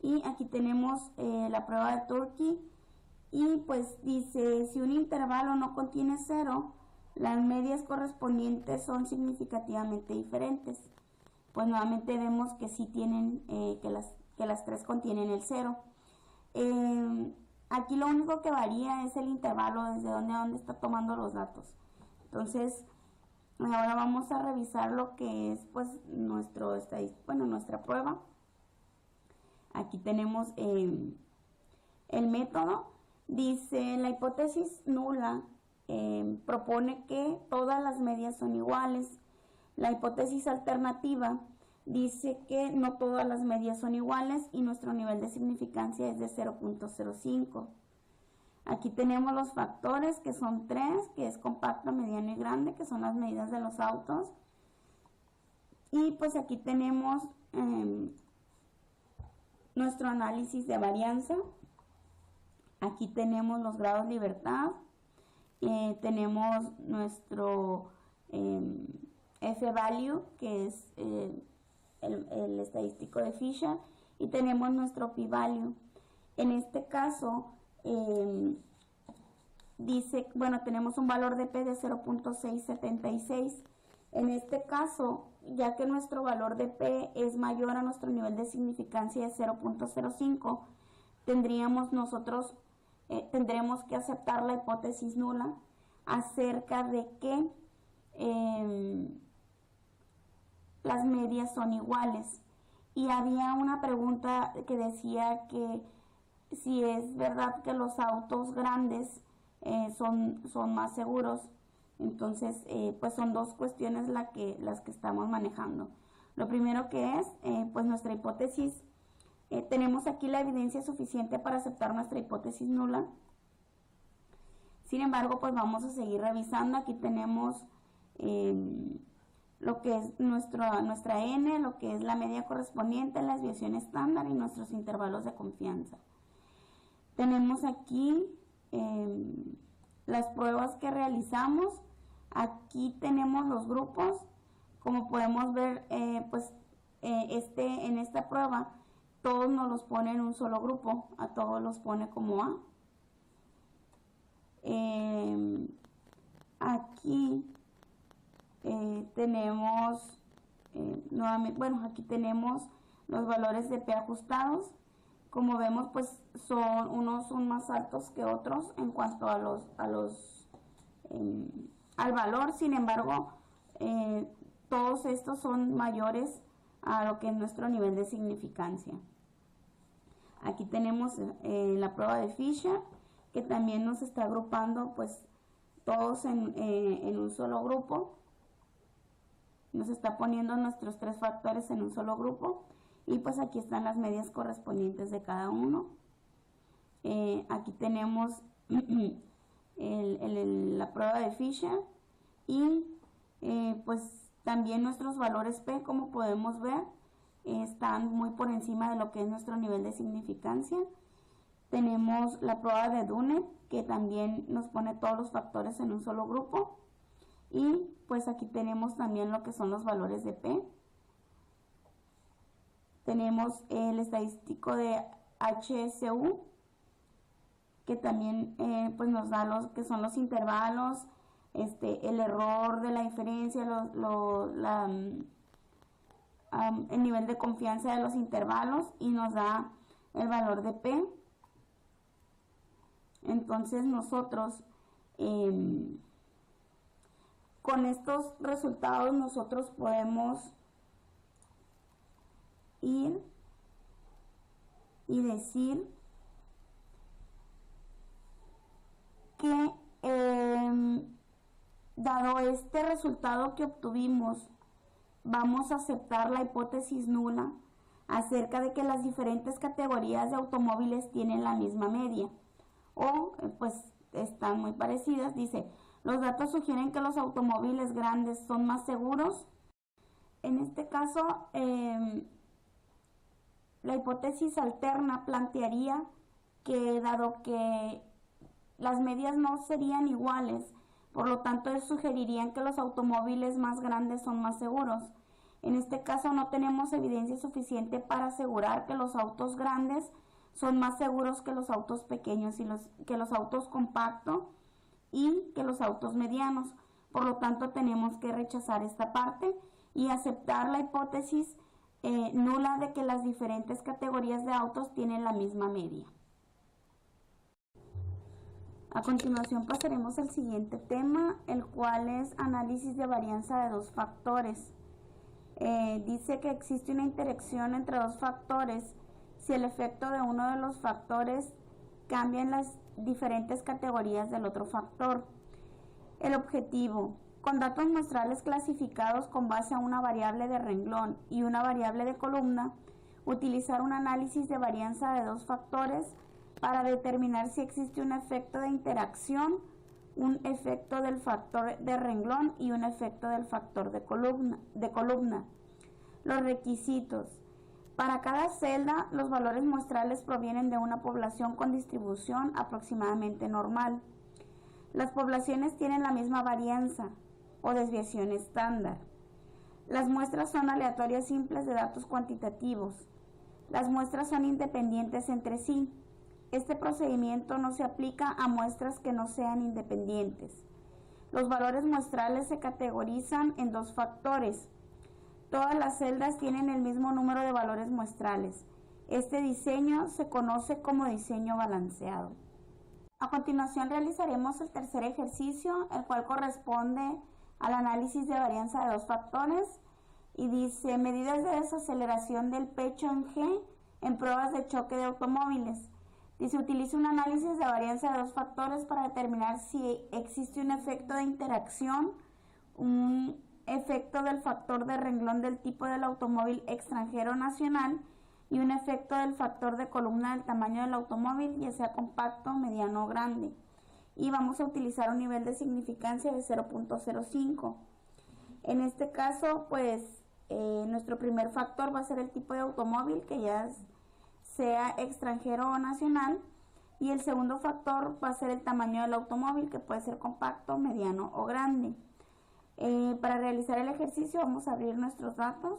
Y aquí tenemos la prueba de Turkey y pues dice, si un intervalo no contiene 0, las medias correspondientes son significativamente diferentes. Pues nuevamente vemos que sí tienen, que las 3 contienen el 0. Aquí lo único que varía es el intervalo desde dónde a dónde está tomando los datos. Entonces, ahora vamos a revisar lo que es pues nuestra prueba. Aquí tenemos el método. Dice, la hipótesis nula propone que todas las medias son iguales. La hipótesis alternativa dice que no todas las medias son iguales y nuestro nivel de significancia es de 0.05. Aquí tenemos los factores, que son 3, que es compacto, mediano y grande, que son las medidas de los autos. Y pues aquí tenemos nuestro análisis de varianza. Aquí tenemos los grados de libertad. Tenemos nuestro F-value, que es el estadístico de Fisher, y tenemos nuestro p-value. En este caso, dice, bueno, tenemos un valor de P de 0.676. En este caso, ya que nuestro valor de P es mayor a nuestro nivel de significancia de 0.05, tendremos que aceptar la hipótesis nula acerca de que las medias son iguales. Y había una pregunta que decía que si es verdad que los autos grandes son más seguros. Entonces, pues son dos cuestiones las que estamos manejando. Lo primero que es, pues nuestra hipótesis, tenemos aquí la evidencia suficiente para aceptar nuestra hipótesis nula. Sin embargo, pues vamos a seguir revisando. Aquí tenemos lo que es nuestra N, lo que es la media correspondiente, la desviación estándar y nuestros intervalos de confianza. Tenemos aquí las pruebas que realizamos. Aquí tenemos los grupos. Como podemos ver, en esta prueba todos nos los pone en un solo grupo, a todos los pone como A. Aquí tenemos nuevamente, bueno, aquí tenemos los valores de P ajustados. Como vemos, pues unos son más altos que otros en cuanto al valor. Sin embargo, todos estos son mayores a lo que es nuestro nivel de significancia. Aquí tenemos la prueba de Fisher, que también nos está agrupando pues todos en un solo grupo. Nos está poniendo nuestros 3 factores en un solo grupo, y pues aquí están las medias correspondientes de cada uno. Aquí tenemos la prueba de Fisher, y pues también nuestros valores P, como podemos ver, están muy por encima de lo que es nuestro nivel de significancia. Tenemos la prueba de Dunet, que también nos pone todos los factores en un solo grupo, y pues aquí tenemos también lo que son los valores de P. Tenemos el estadístico de HSU, que también pues nos da los que son los intervalos, el error de la diferencia, el nivel de confianza de los intervalos, y nos da el valor de P. Entonces nosotros con estos resultados nosotros podemos ir y decir que dado este resultado que obtuvimos, vamos a aceptar la hipótesis nula acerca de que las diferentes categorías de automóviles tienen la misma media, o pues están muy parecidas. Dice, los datos sugieren que los automóviles grandes son más seguros. En este caso, la hipótesis alterna plantearía que dado que las medias no serían iguales, por lo tanto sugerirían que los automóviles más grandes son más seguros. En este caso no tenemos evidencia suficiente para asegurar que los autos grandes son más seguros que los autos pequeños y que los autos compactos y que los autos medianos. Por lo tanto tenemos que rechazar esta parte y aceptar la hipótesis nula de que las diferentes categorías de autos tienen la misma media. A continuación pasaremos al siguiente tema, el cual es análisis de varianza de 2 factores. Dice que existe una interacción entre 2 factores si el efecto de uno de los factores cambia en las diferentes categorías del otro factor. El objetivo: con datos muestrales clasificados con base a una variable de renglón y una variable de columna, utilizar un análisis de varianza de 2 factores para determinar si existe un efecto de interacción, un efecto del factor de renglón y un efecto del factor de columna. Los requisitos: para cada celda, los valores muestrales provienen de una población con distribución aproximadamente normal. Las poblaciones tienen la misma varianza o desviación estándar. Las muestras son aleatorias simples de datos cuantitativos. Las muestras son independientes entre sí. Este procedimiento no se aplica a muestras que no sean independientes. Los valores muestrales se categorizan en 2 factores. Todas las celdas tienen el mismo número de valores muestrales. Este diseño se conoce como diseño balanceado. A continuación realizaremos el tercer ejercicio, el cual corresponde al análisis de varianza de 2 factores, y dice: medidas de desaceleración del pecho en G en pruebas de choque de automóviles. Dice, utiliza un análisis de varianza de 2 factores para determinar si existe un efecto de interacción, un efecto del factor de renglón del tipo del automóvil extranjero o nacional, y un efecto del factor de columna del tamaño del automóvil, ya sea compacto, mediano o grande. Y vamos a utilizar un nivel de significancia de 0.05. En este caso, pues, nuestro primer factor va a ser el tipo de automóvil, que ya sea extranjero o nacional, y el segundo factor va a ser el tamaño del automóvil, que puede ser compacto, mediano o grande. Para realizar el ejercicio vamos a abrir nuestros datos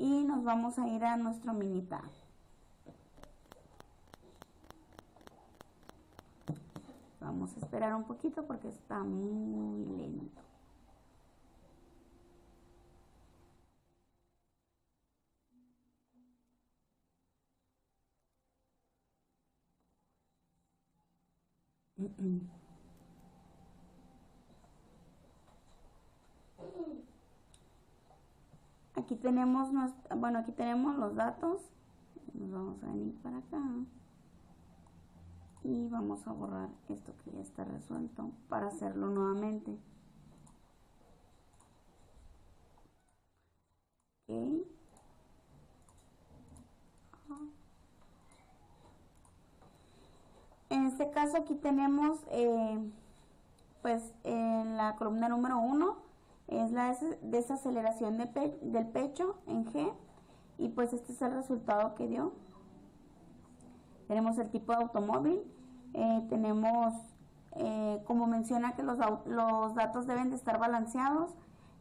y nos vamos a ir a nuestro mini tab. Vamos a esperar un poquito porque está muy lento. Aquí tenemos aquí tenemos los datos. Nos vamos a venir para acá y vamos a borrar esto que ya está resuelto para hacerlo nuevamente. Okay. En este caso aquí tenemos pues en la columna número 1 es la desaceleración del pecho en G, y pues este es el resultado que dio. Tenemos el tipo de automóvil, tenemos como menciona que los datos deben de estar balanceados.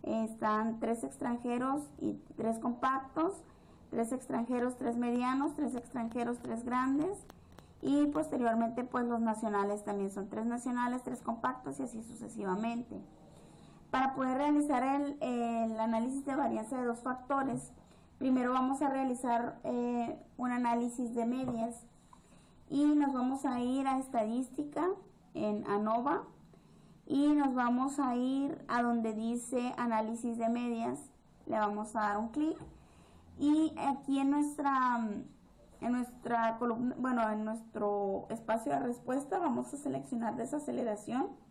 Están 3 extranjeros y 3 compactos, 3 extranjeros, 3 medianos, 3 extranjeros, 3 grandes, y posteriormente pues los nacionales también son 3 nacionales, 3 compactos y así sucesivamente. Para poder realizar el análisis de varianza de 2 factores, primero vamos a realizar un análisis de medias y nos vamos a ir a estadística en ANOVA y nos vamos a ir a donde dice análisis de medias. Le vamos a dar un clic y aquí en nuestra columna, en nuestro espacio de respuesta vamos a seleccionar desaceleración,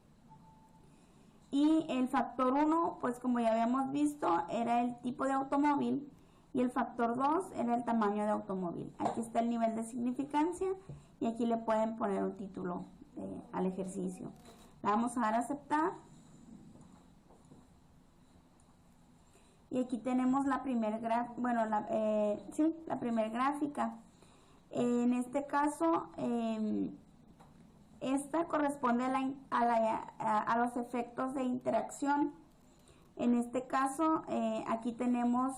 y el factor 1 pues como ya habíamos visto era el tipo de automóvil y el factor 2 era el tamaño de automóvil. Aquí está el nivel de significancia y aquí le pueden poner un título al ejercicio. Le vamos a dar a aceptar y aquí tenemos la primera gráfica. En este caso esta corresponde a los efectos de interacción. En este caso aquí tenemos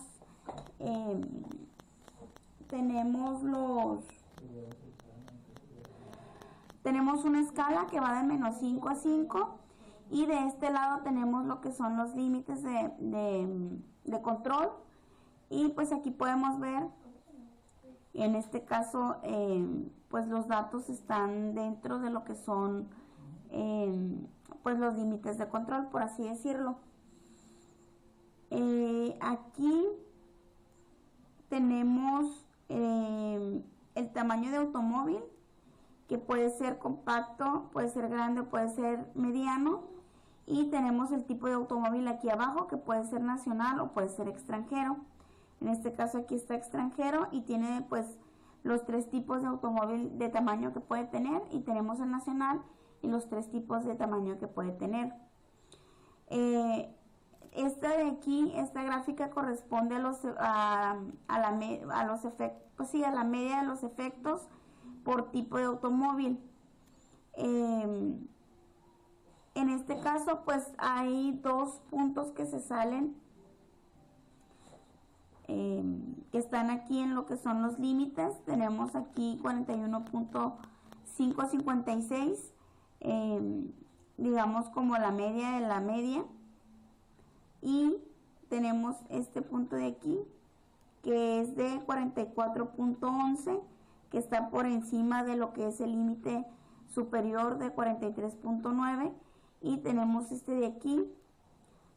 una escala que va de menos 5 a 5 y de este lado tenemos lo que son los límites de control, y pues aquí podemos ver en este caso pues los datos están dentro de lo que son pues los límites de control, por así decirlo. Aquí tenemos el tamaño de automóvil, que puede ser compacto, puede ser grande, puede ser mediano, y tenemos el tipo de automóvil aquí abajo, que puede ser nacional o puede ser extranjero. En este caso aquí está extranjero y tiene pues los 3 tipos de automóvil de tamaño que puede tener, y tenemos el nacional y los 3 tipos de tamaño que puede tener. Esta de aquí, esta gráfica corresponde a la media de los efectos por tipo de automóvil. En este caso pues hay 2 puntos que se salen, que están aquí en lo que son los límites. Tenemos aquí 41.556, digamos como la media de la media, y tenemos este punto de aquí que es de 44.11, que está por encima de lo que es el límite superior de 43.9, y tenemos este de aquí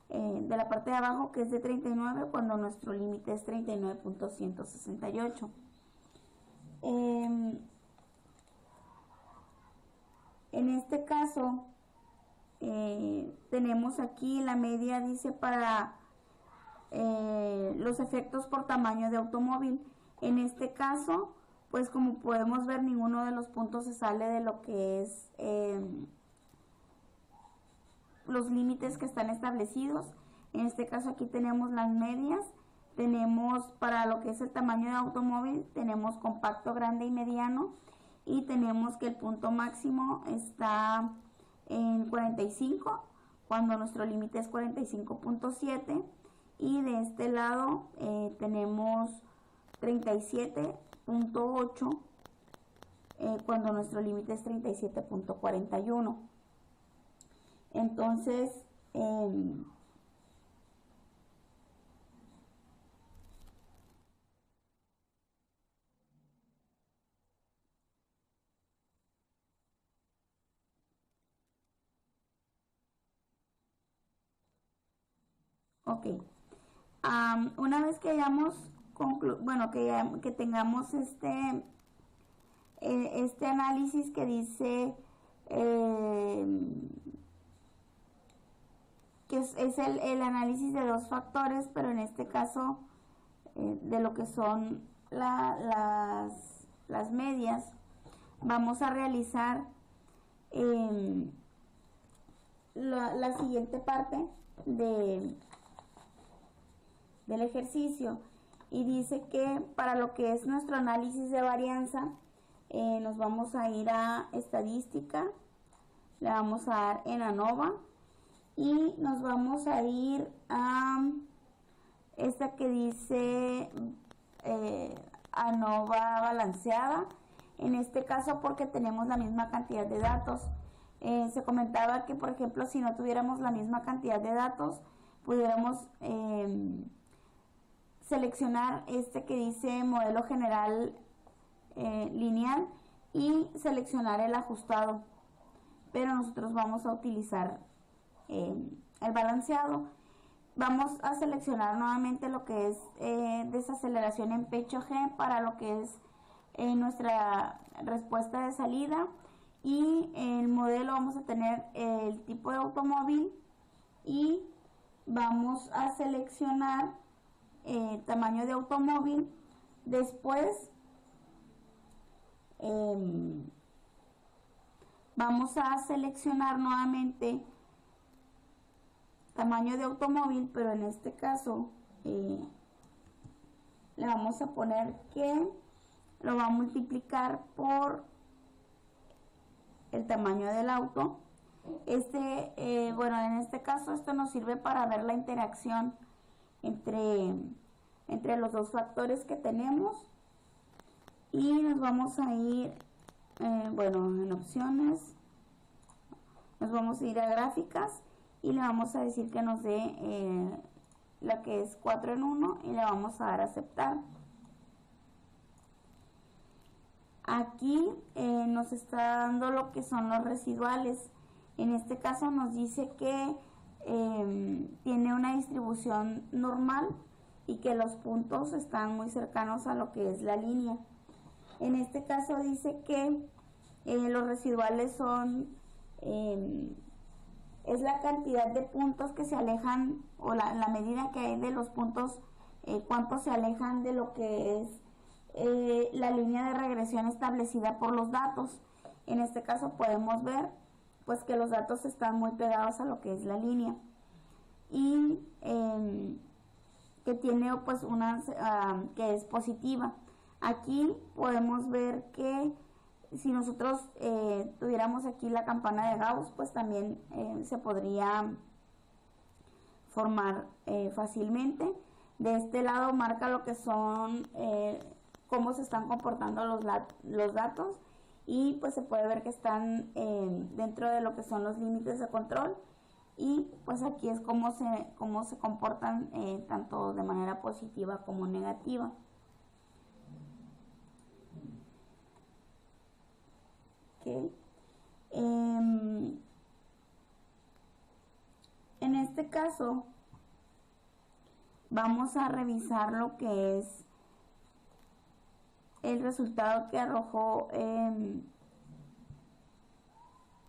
de la parte de abajo que es de 39 cuando nuestro límite es 39.168. En este caso tenemos aquí la media, dice para los efectos por tamaño de automóvil. En este caso pues como podemos ver ninguno de los puntos se sale de lo que es los límites que están establecidos. En este caso aquí tenemos las medias, tenemos para lo que es el tamaño de automóvil, tenemos compacto, grande y mediano, y tenemos que el punto máximo está en 45 cuando nuestro límite es 45.7, y de este lado tenemos 37.8 cuando nuestro límite es 37.41. Entonces, ok, una vez que hayamos que tengamos este análisis que dice que es el análisis de dos factores, pero en este caso de lo que son las medias, vamos a realizar la siguiente parte del ejercicio, y dice que para lo que es nuestro análisis de varianza nos vamos a ir a estadística, le vamos a dar en ANOVA y nos vamos a ir a esta que dice ANOVA balanceada, en este caso porque tenemos la misma cantidad de datos. Se comentaba que, por ejemplo, si no tuviéramos la misma cantidad de datos, pudiéramos seleccionar este que dice modelo general lineal y seleccionar el ajustado, pero nosotros vamos a utilizar el balanceado. Vamos a seleccionar nuevamente lo que es desaceleración en pecho G para lo que es nuestra respuesta de salida, y el modelo vamos a tener el tipo de automóvil y vamos a seleccionar tamaño de automóvil. Después vamos a seleccionar nuevamente tamaño de automóvil, pero en este caso le vamos a poner que lo va a multiplicar por el tamaño del auto. Bueno, en este caso esto nos sirve para ver la interacción entre los dos factores que tenemos, y nos vamos a ir en opciones, nos vamos a ir a gráficas y le vamos a decir que nos dé la que es 4 en 1 y le vamos a dar a aceptar. Aquí nos está dando lo que son los residuales. En este caso nos dice que tiene una distribución normal y que los puntos están muy cercanos a lo que es la línea. En este caso dice que los residuales son es la cantidad de puntos que se alejan, o la medida que hay de los puntos, cuántos se alejan de lo que es la línea de regresión establecida por los datos. En este caso podemos ver pues que los datos están muy pegados a lo que es la línea, y que tiene pues que es positiva. Aquí podemos ver que si nosotros tuviéramos aquí la campana de Gauss, pues también se podría formar fácilmente. De este lado marca lo que son cómo se están comportando los datos, y pues se puede ver que están dentro de lo que son los límites de control, y pues aquí es cómo se comportan tanto de manera positiva como negativa. Okay. En este caso vamos a revisar lo que es el resultado que arrojó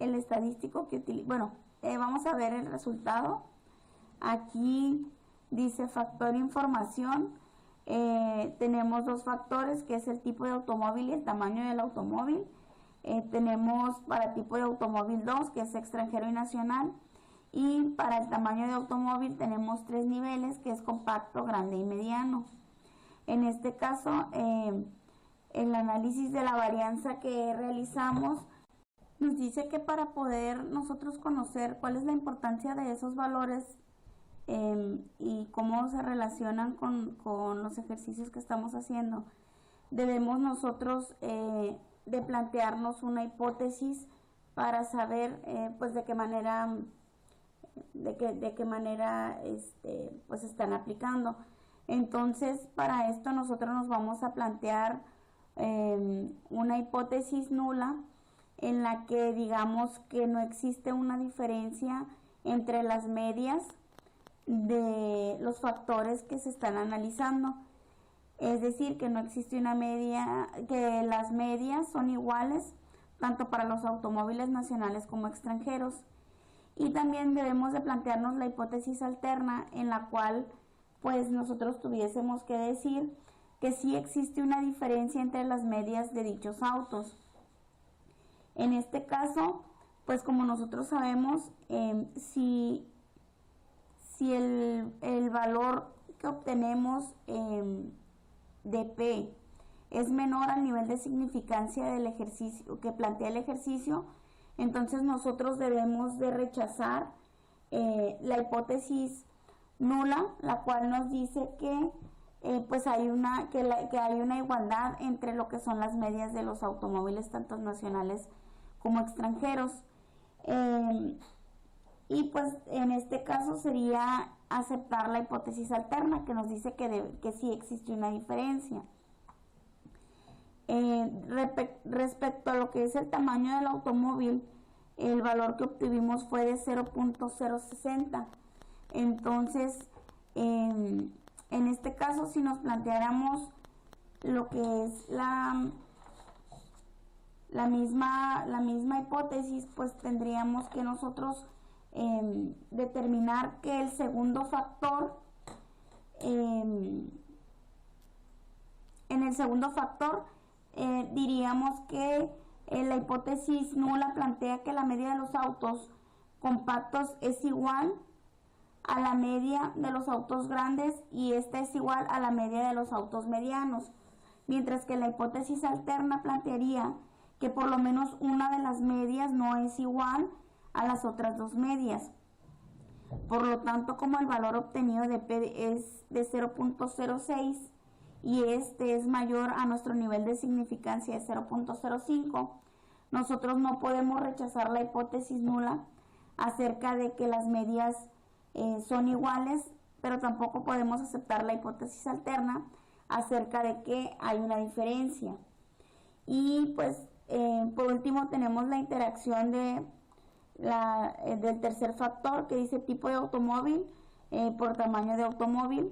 el estadístico que utiliza. Bueno, vamos a ver el resultado. Aquí dice factor información. Tenemos dos factores, que es el tipo de automóvil y el tamaño del automóvil. Tenemos para tipo de automóvil 2, que es extranjero y nacional, y para el tamaño de automóvil tenemos 3 niveles, que es compacto, grande y mediano. En este caso, el análisis de la varianza que realizamos nos dice que para poder nosotros conocer cuál es la importancia de esos valores y cómo se relacionan con los ejercicios que estamos haciendo, debemos nosotros de plantearnos una hipótesis para saber pues de qué manera pues están aplicando. Entonces, para esto nosotros nos vamos a plantear una hipótesis nula en la que digamos que no existe una diferencia entre las medias de los factores que se están analizando. Es decir, que no existe una media, que las medias son iguales tanto para los automóviles nacionales como extranjeros. Y también debemos de plantearnos la hipótesis alterna en la cual pues nosotros tuviésemos que decir que sí existe una diferencia entre las medias de dichos autos. En este caso, pues como nosotros sabemos, si el valor que obtenemos de P es menor al nivel de significancia del ejercicio que plantea el ejercicio, entonces nosotros debemos de rechazar la hipótesis nula, la cual nos dice que pues hay que hay una igualdad entre lo que son las medias de los automóviles tanto nacionales como extranjeros. Y pues en este caso sería aceptar la hipótesis alterna que nos dice que sí existe una diferencia. Respecto a lo que es el tamaño del automóvil, el valor que obtuvimos fue de 0.060. Entonces, en este caso, si nos planteáramos lo que es la misma hipótesis, pues tendríamos que nosotros determinar que el segundo factor, en el segundo factor diríamos que la hipótesis nula plantea que la media de los autos compactos es igual a la media de los autos grandes y esta es igual a la media de los autos medianos, mientras que la hipótesis alterna plantearía que por lo menos una de las medias no es igual a las otras dos medias. Por lo tanto, como el valor obtenido de P es de 0.06 y este es mayor a nuestro nivel de significancia de 0.05, nosotros no podemos rechazar la hipótesis nula acerca de que las medias son iguales, pero tampoco podemos aceptar la hipótesis alterna acerca de que hay una diferencia. Y pues por último tenemos la interacción del tercer factor que dice tipo de automóvil por tamaño de automóvil.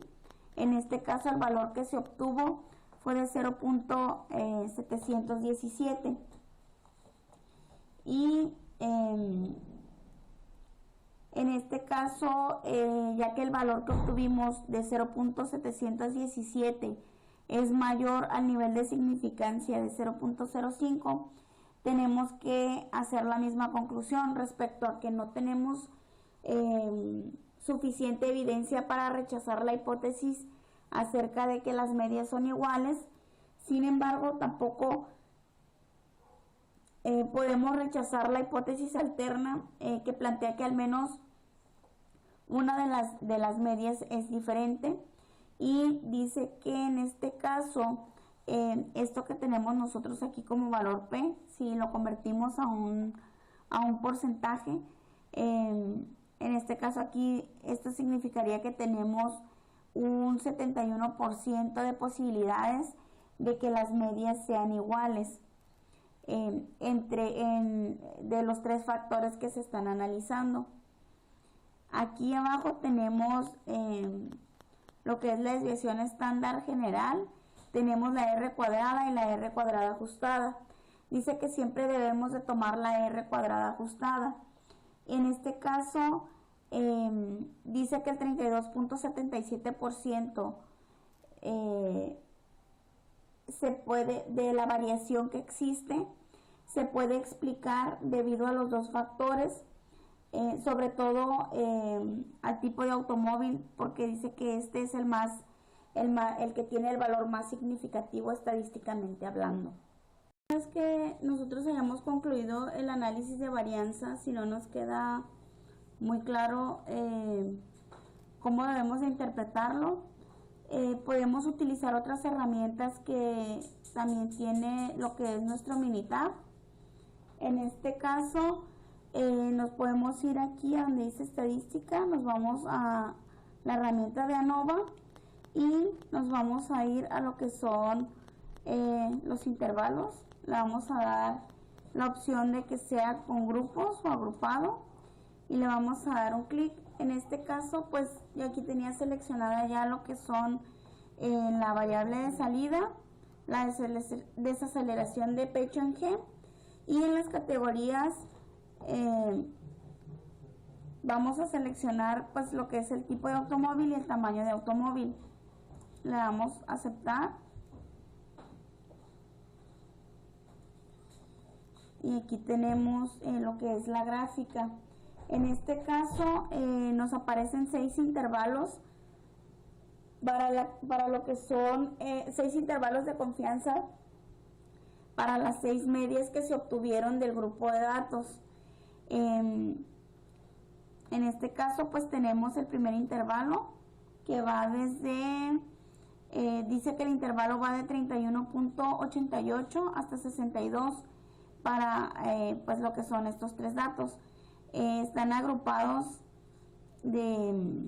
En este caso el valor que se obtuvo fue de 0.717 y en este caso, ya que el valor que obtuvimos de 0.717 es mayor al nivel de significancia de 0.05, tenemos que hacer la misma conclusión respecto a que no tenemos suficiente evidencia para rechazar la hipótesis acerca de que las medias son iguales. Sin embargo, tampoco podemos rechazar la hipótesis alterna que plantea que al menos una de las medias es diferente y dice que en este caso esto que tenemos nosotros aquí como valor P, si lo convertimos a un porcentaje, en este caso aquí esto significaría que tenemos un 71% de posibilidades de que las medias sean iguales de los tres factores que se están analizando. Aquí abajo tenemos lo que es la desviación estándar general, tenemos la R cuadrada y la R cuadrada ajustada. Dice que siempre debemos de tomar la R cuadrada ajustada. En este caso dice que el 32.77% de la variación que existe se puede explicar debido a los dos factores, sobre todo al tipo de automóvil, porque dice que este es el que tiene el valor más significativo estadísticamente hablando. Una vez que nosotros hayamos concluido el análisis de varianza, si no nos queda muy claro cómo debemos de interpretarlo. Podemos utilizar otras herramientas que también tiene lo que es nuestro Minitab. En este caso nos podemos ir aquí a donde dice estadística, nos vamos a la herramienta de ANOVA y nos vamos a ir a lo que son los intervalos. Le vamos a dar la opción de que sea con grupos o agrupado y le vamos a dar un clic. En este caso pues yo aquí tenía seleccionada ya lo que son la variable de salida, la desaceleración de pecho en G, y en las categorías vamos a seleccionar pues lo que es el tipo de automóvil y el tamaño de automóvil. Le damos a aceptar y aquí tenemos lo que es la gráfica. En este caso nos aparecen 6 intervalos para lo que son 6 intervalos de confianza para las 6 medias que se obtuvieron del grupo de datos. En este caso pues tenemos el primer intervalo que va desde, dice que el intervalo va de 31.88 hasta 62 para pues lo que son estos 3 datos. Están agrupados de,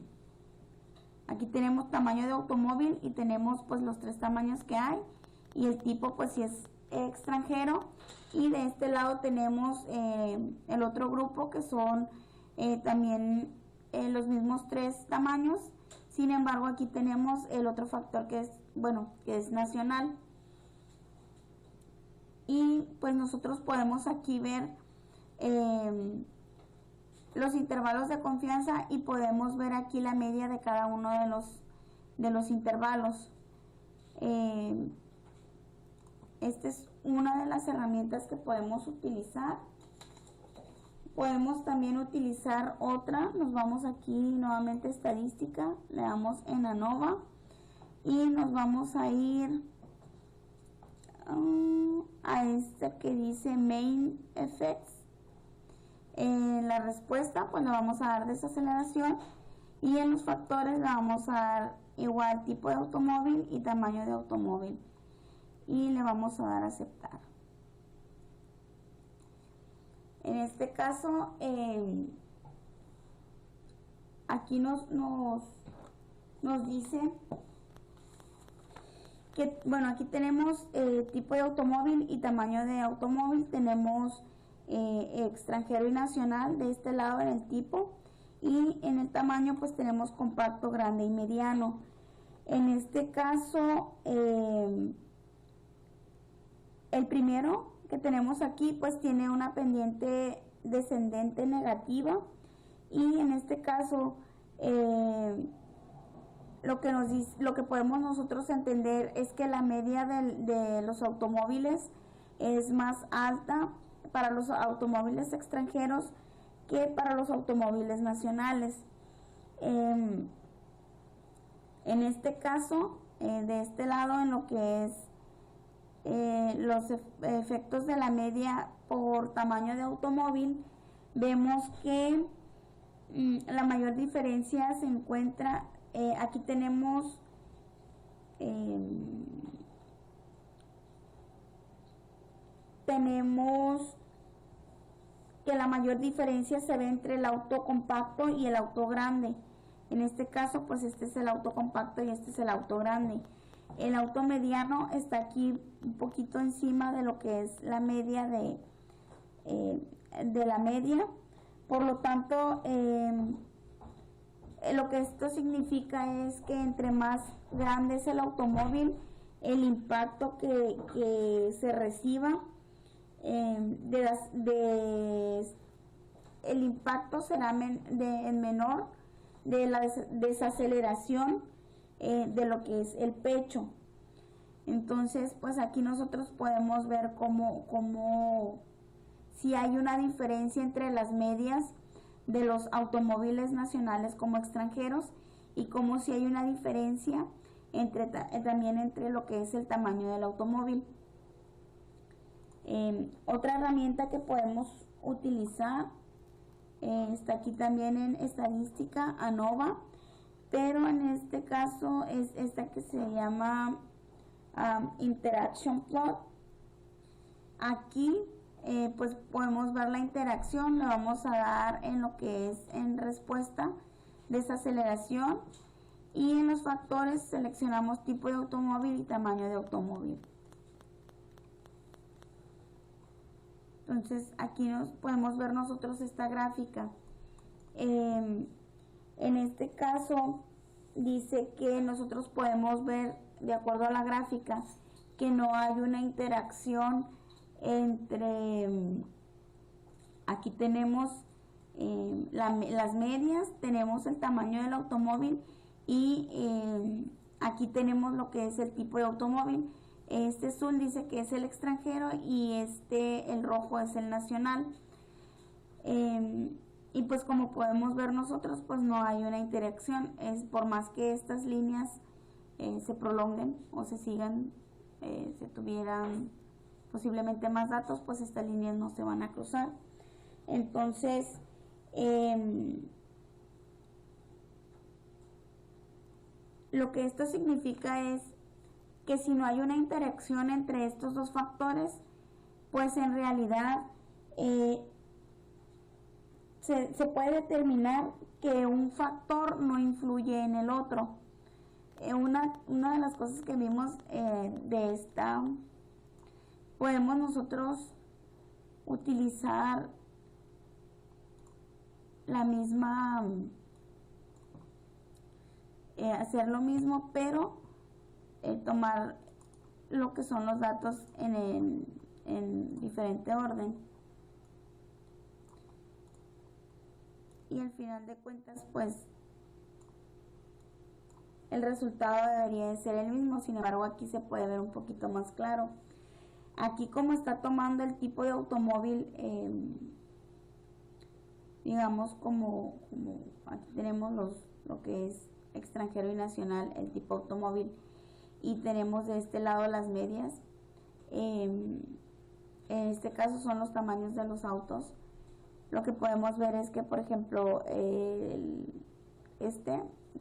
aquí tenemos tamaño de automóvil y tenemos pues los 3 tamaños que hay y el tipo pues si es extranjero, y de este lado tenemos el otro grupo que son también los mismos 3 tamaños. Sin embargo aquí tenemos el otro factor que es, bueno, que es nacional, y pues nosotros podemos aquí ver los intervalos de confianza y podemos ver aquí la media de cada uno de los intervalos. Esta es una de las herramientas que podemos utilizar. Podemos también utilizar otra. Nos vamos aquí nuevamente a estadística, le damos en ANOVA y nos vamos a ir a esta que dice Main Effects. En la respuesta pues le vamos a dar desaceleración y en los factores le vamos a dar igual tipo de automóvil y tamaño de automóvil y le vamos a dar a aceptar. En este caso aquí nos dice que, bueno, aquí tenemos tipo de automóvil y tamaño de automóvil. Tenemos extranjero y nacional de este lado en el tipo, y en el tamaño pues tenemos compacto, grande y mediano. En este caso el primero que tenemos aquí pues tiene una pendiente descendente negativa, y en este caso lo que podemos nosotros entender es que la media de los automóviles es más alta para los automóviles extranjeros que para los automóviles nacionales. En este caso, de este lado, en lo que es los efectos de la media por tamaño de automóvil, vemos que la mayor diferencia se encuentra, aquí tenemos que la mayor diferencia se ve entre el auto compacto y el auto grande. En este caso pues este es el auto compacto y este es el auto grande. El auto mediano está aquí un poquito encima de lo que es la media de la media. Por lo tanto lo que esto significa es que entre más grande es el automóvil, el impacto que se reciba el impacto será menor de la desaceleración de lo que es el pecho. Entonces pues aquí nosotros podemos ver cómo si hay una diferencia entre las medias de los automóviles nacionales como extranjeros, y como si hay una diferencia también entre lo que es el tamaño del automóvil. Otra herramienta que podemos utilizar está aquí también en estadística, ANOVA. pero en este caso es esta que se llama Interaction Plot. Aquí pues podemos ver la interacción, le vamos a dar en lo que es en respuesta, desaceleración, y en los factores seleccionamos tipo de automóvil y tamaño de automóvil. Entonces aquí podemos ver nosotros esta gráfica. En este caso dice que nosotros podemos ver, de acuerdo a la gráfica, que no hay una interacción entre, aquí tenemos las medias, tenemos el tamaño del automóvil y aquí tenemos lo que es el tipo de automóvil. Este azul dice que es el extranjero y el rojo es el nacional. Y pues como podemos ver nosotros, pues no hay una interacción. Es por más que estas líneas se prolonguen o se sigan, se tuvieran posiblemente más datos, pues estas líneas no se van a cruzar. Entonces, lo que esto significa es que si no hay una interacción entre estos dos factores, pues en realidad se puede determinar que un factor no influye en el otro. Una de las cosas que vimos de esta, podemos nosotros utilizar la misma, hacer lo mismo, pero tomar lo que son los datos en diferente orden. Y al final de cuentas, pues el resultado debería de ser el mismo. Sin embargo, aquí se puede ver un poquito más claro. Aquí, como está tomando el tipo de automóvil, digamos como aquí tenemos lo que es extranjero y nacional, el tipo automóvil, y tenemos de este lado las medias. En este caso son los tamaños de los autos. Lo que podemos ver es que, por ejemplo,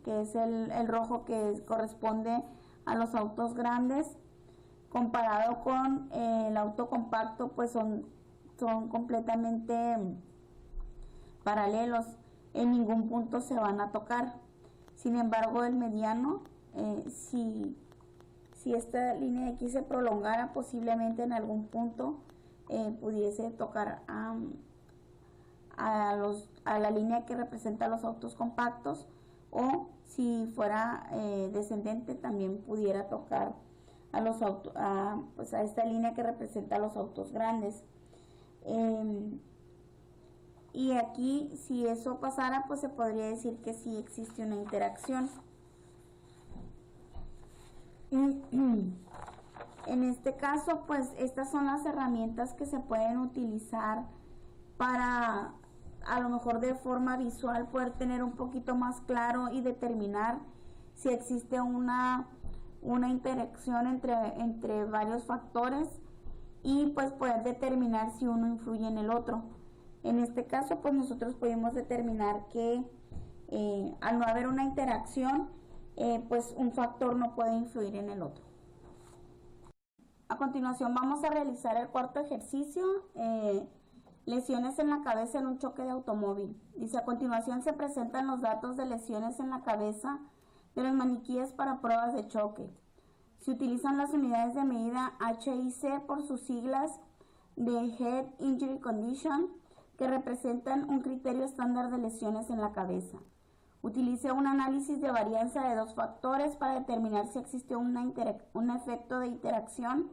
que es el rojo, que corresponde a los autos grandes, comparado con el auto compacto, pues son completamente paralelos, en ningún punto se van a tocar. Sin embargo, el mediano, si esta línea de aquí se prolongara, posiblemente en algún punto pudiese tocar a la línea que representa los autos compactos, o si fuera descendente también pudiera tocar a esta línea que representa los autos grandes. Y aquí, si eso pasara, pues se podría decir que sí existe una interacción. En este caso, pues estas son las herramientas que se pueden utilizar para, a lo mejor de forma visual, poder tener un poquito más claro y determinar si existe una interacción entre varios factores, y pues poder determinar si uno influye en el otro. En este caso, pues nosotros pudimos determinar que al no haber una interacción, pues un factor no puede influir en el otro. A continuación vamos a realizar el cuarto ejercicio, lesiones en la cabeza en un choque de automóvil. Dice: a continuación se presentan los datos de lesiones en la cabeza de los maniquíes para pruebas de choque. Se utilizan las unidades de medida HIC por sus siglas de Head Injury Condition, que representan un criterio estándar de lesiones en la cabeza. Utilice un análisis de varianza de dos factores para determinar si existe un efecto de interacción,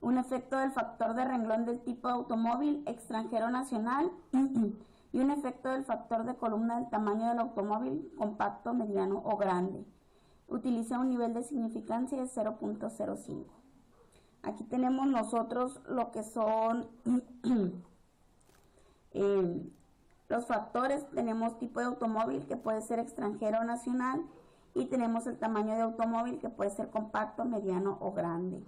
un efecto del factor de renglón del tipo de automóvil extranjero nacional y un efecto del factor de columna del tamaño del automóvil compacto, mediano o grande. Utiliza un nivel de significancia de 0.05. Aquí tenemos nosotros lo que son los factores. Tenemos tipo de automóvil, que puede ser extranjero o nacional, y tenemos el tamaño de automóvil, que puede ser compacto, mediano o grande.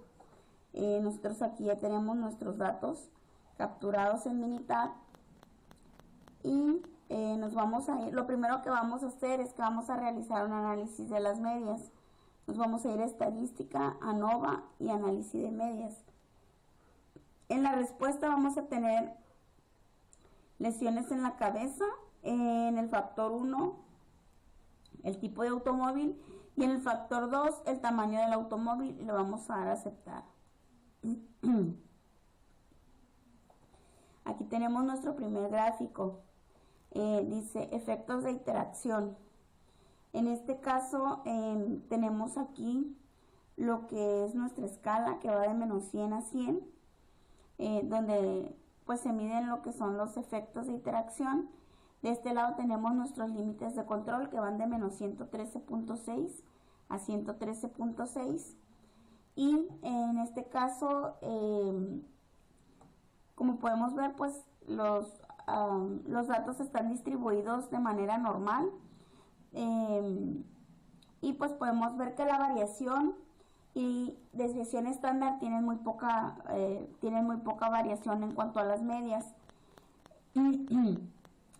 Nosotros aquí ya tenemos nuestros datos capturados en Minitab, y nos vamos a ir, lo primero que vamos a hacer es que vamos a realizar un análisis de las medias. Nos vamos a ir a estadística, ANOVA y análisis de medias. En la respuesta vamos a tener lesiones en la cabeza, en el factor 1, el tipo de automóvil, y en el factor 2, el tamaño del automóvil, y le vamos a dar a aceptar. Aquí tenemos nuestro primer gráfico. Dice efectos de interacción. En este caso tenemos aquí lo que es nuestra escala, que va de menos 100 a 100, donde pues se miden lo que son los efectos de interacción. De este lado tenemos nuestros límites de control, que van de menos 113.6 a 113.6, y en este caso como podemos ver, pues los datos están distribuidos de manera normal, y pues podemos ver que la variación y desviación estándar tienen muy poca variación en cuanto a las medias.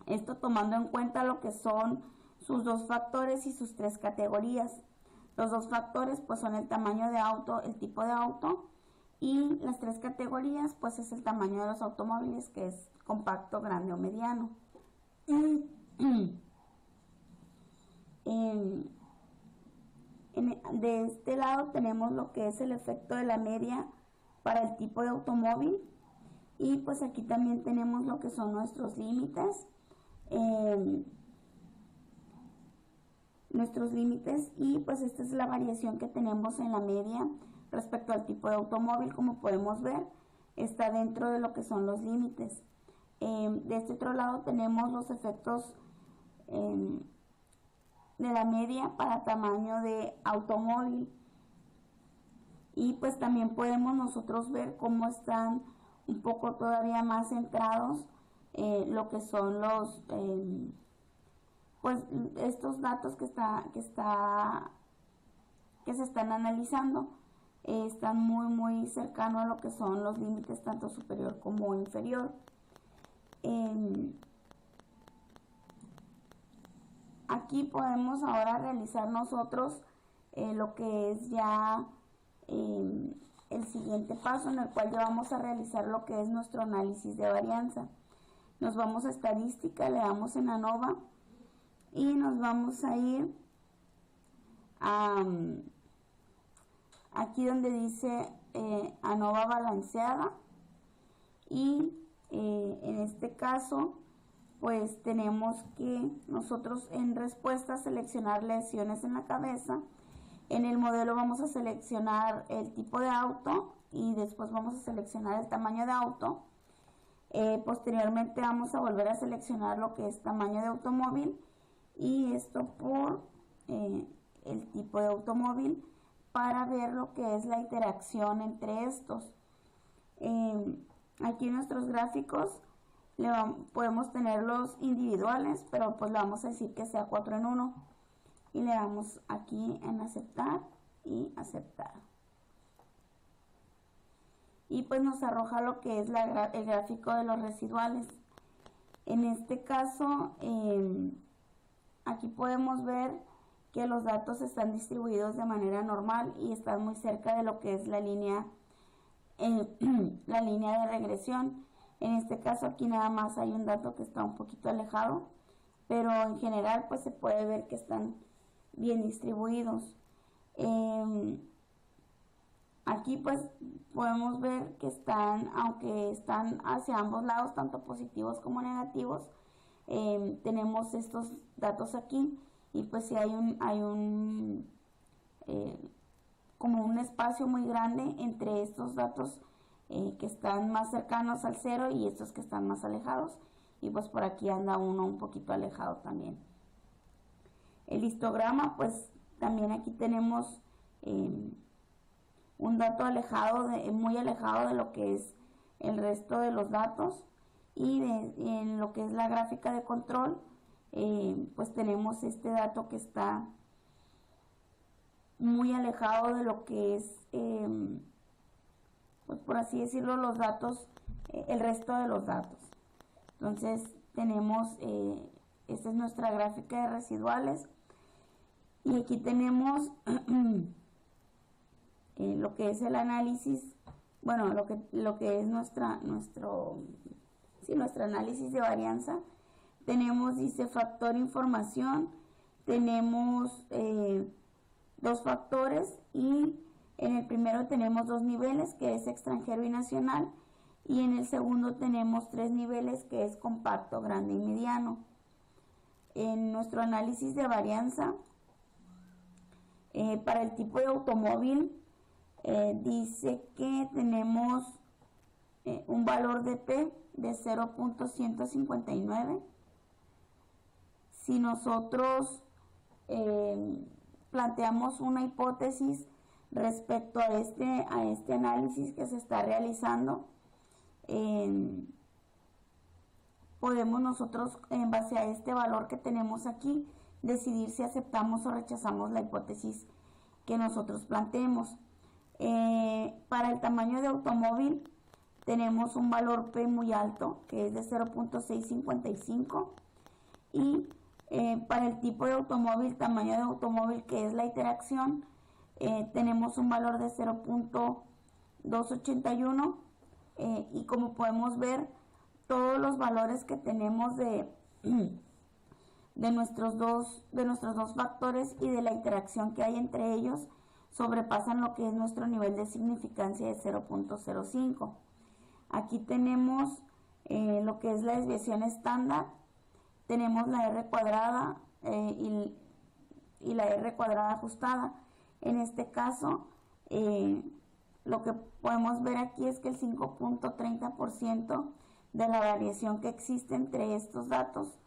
Esto tomando en cuenta lo que son sus dos factores y sus tres categorías. Los dos factores pues son el tamaño de auto, el tipo de auto, y las tres categorías pues es el tamaño de los automóviles, que es compacto, grande o mediano. De este lado tenemos lo que es el efecto de la media para el tipo de automóvil, y pues aquí también tenemos lo que son nuestros límites. Y pues esta es la variación que tenemos en la media respecto al tipo de automóvil. Como podemos ver, está dentro de lo que son los límites. De este otro lado tenemos los efectos de la media para tamaño de automóvil, y pues también podemos nosotros ver cómo están un poco todavía más centrados lo que son los pues estos datos que se están analizando. Están muy cercanos a lo que son los límites tanto superior como inferior. Aquí podemos ahora realizar nosotros lo que es ya el siguiente paso, en el cual ya vamos a realizar lo que es nuestro análisis de varianza. Nos vamos a estadística, le damos en ANOVA y nos vamos a ir a aquí donde dice ANOVA balanceada, y en este caso pues tenemos que nosotros en respuesta seleccionar lesiones en la cabeza. En el modelo vamos a seleccionar el tipo de auto y después vamos a seleccionar el tamaño de auto. Posteriormente vamos a volver a seleccionar lo que es tamaño de automóvil, y esto por el tipo de automóvil, para ver lo que es la interacción entre estos. Aquí en nuestros gráficos podemos tenerlos individuales, pero pues le vamos a decir que sea 4 en 1, y le damos aquí en aceptar y aceptar, y pues nos arroja lo que es el gráfico de los residuales. En este caso aquí podemos ver que los datos están distribuidos de manera normal y están muy cerca de lo que es la línea de regresión. En este caso aquí nada más hay un dato que está un poquito alejado, pero en general pues se puede ver que están bien distribuidos. Aquí pues podemos ver que aunque están hacia ambos lados, tanto positivos como negativos, tenemos estos datos aquí, y pues si hay como un espacio muy grande entre estos datos que están más cercanos al cero y estos que están más alejados, y pues por aquí anda uno un poquito alejado también. El histograma, pues también aquí tenemos un dato muy alejado de lo que es el resto de los datos, y en lo que es la gráfica de control pues tenemos este dato que está muy alejado de lo que es pues por así decirlo el resto de los datos. Entonces tenemos esta es nuestra gráfica de residuales. Y aquí tenemos lo que es el análisis, bueno, lo que es nuestro análisis de varianza. Tenemos, dice, factor información, tenemos dos factores y en el primero tenemos dos niveles, que es extranjero y nacional, y en el segundo tenemos tres niveles, que es compacto, grande y mediano. En nuestro análisis de varianza, para el tipo de automóvil, dice que tenemos un valor de P de 0.159. Si nosotros planteamos una hipótesis respecto a este análisis que se está realizando, podemos nosotros, en base a este valor que tenemos aquí, decidir si aceptamos o rechazamos la hipótesis que nosotros planteemos. Para el tamaño de automóvil tenemos un valor P muy alto, que es de 0.655, y para el tipo de automóvil, tamaño de automóvil, que es la interacción, tenemos un valor de 0.281, y como podemos ver, todos los valores que tenemos de nuestros dos factores y de la interacción que hay entre ellos sobrepasan lo que es nuestro nivel de significancia de 0.05. Aquí tenemos lo que es la desviación estándar, tenemos la R cuadrada y la R cuadrada ajustada. En este caso, lo que podemos ver aquí es que el 5.30% de la variación que existe entre estos datos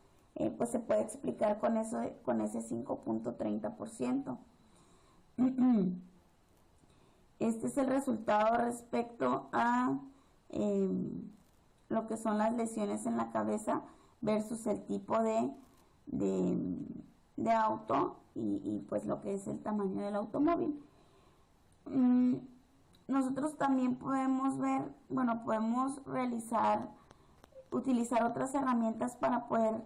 pues se puede explicar con ese 5.30%. Este es el resultado respecto a lo que son las lesiones en la cabeza versus el tipo de auto y pues lo que es el tamaño del automóvil. Nosotros también podemos ver, bueno, podemos utilizar otras herramientas para poder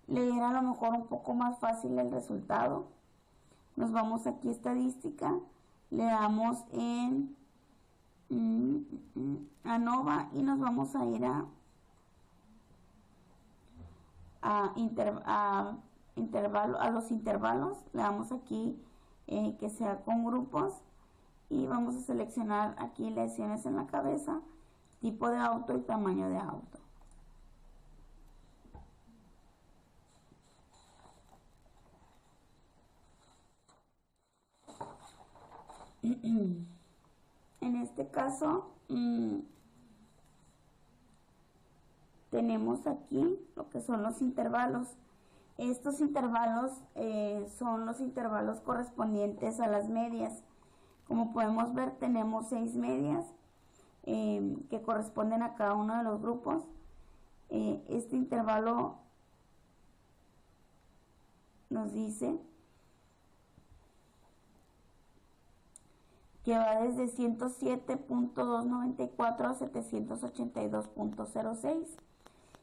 leer a lo mejor un poco más fácil el resultado. Nos vamos aquí a estadística, le damos en ANOVA y nos vamos a ir a los intervalos. Le damos aquí que sea con grupos y vamos a seleccionar aquí lesiones en la cabeza, tipo de auto y tamaño de auto. En este caso tenemos aquí lo que son los intervalos. Estos intervalos son los intervalos correspondientes a las medias. Como podemos ver, tenemos 6 medias que corresponden a cada uno de los grupos. Este intervalo nos dice que va desde 107.294 a 782.06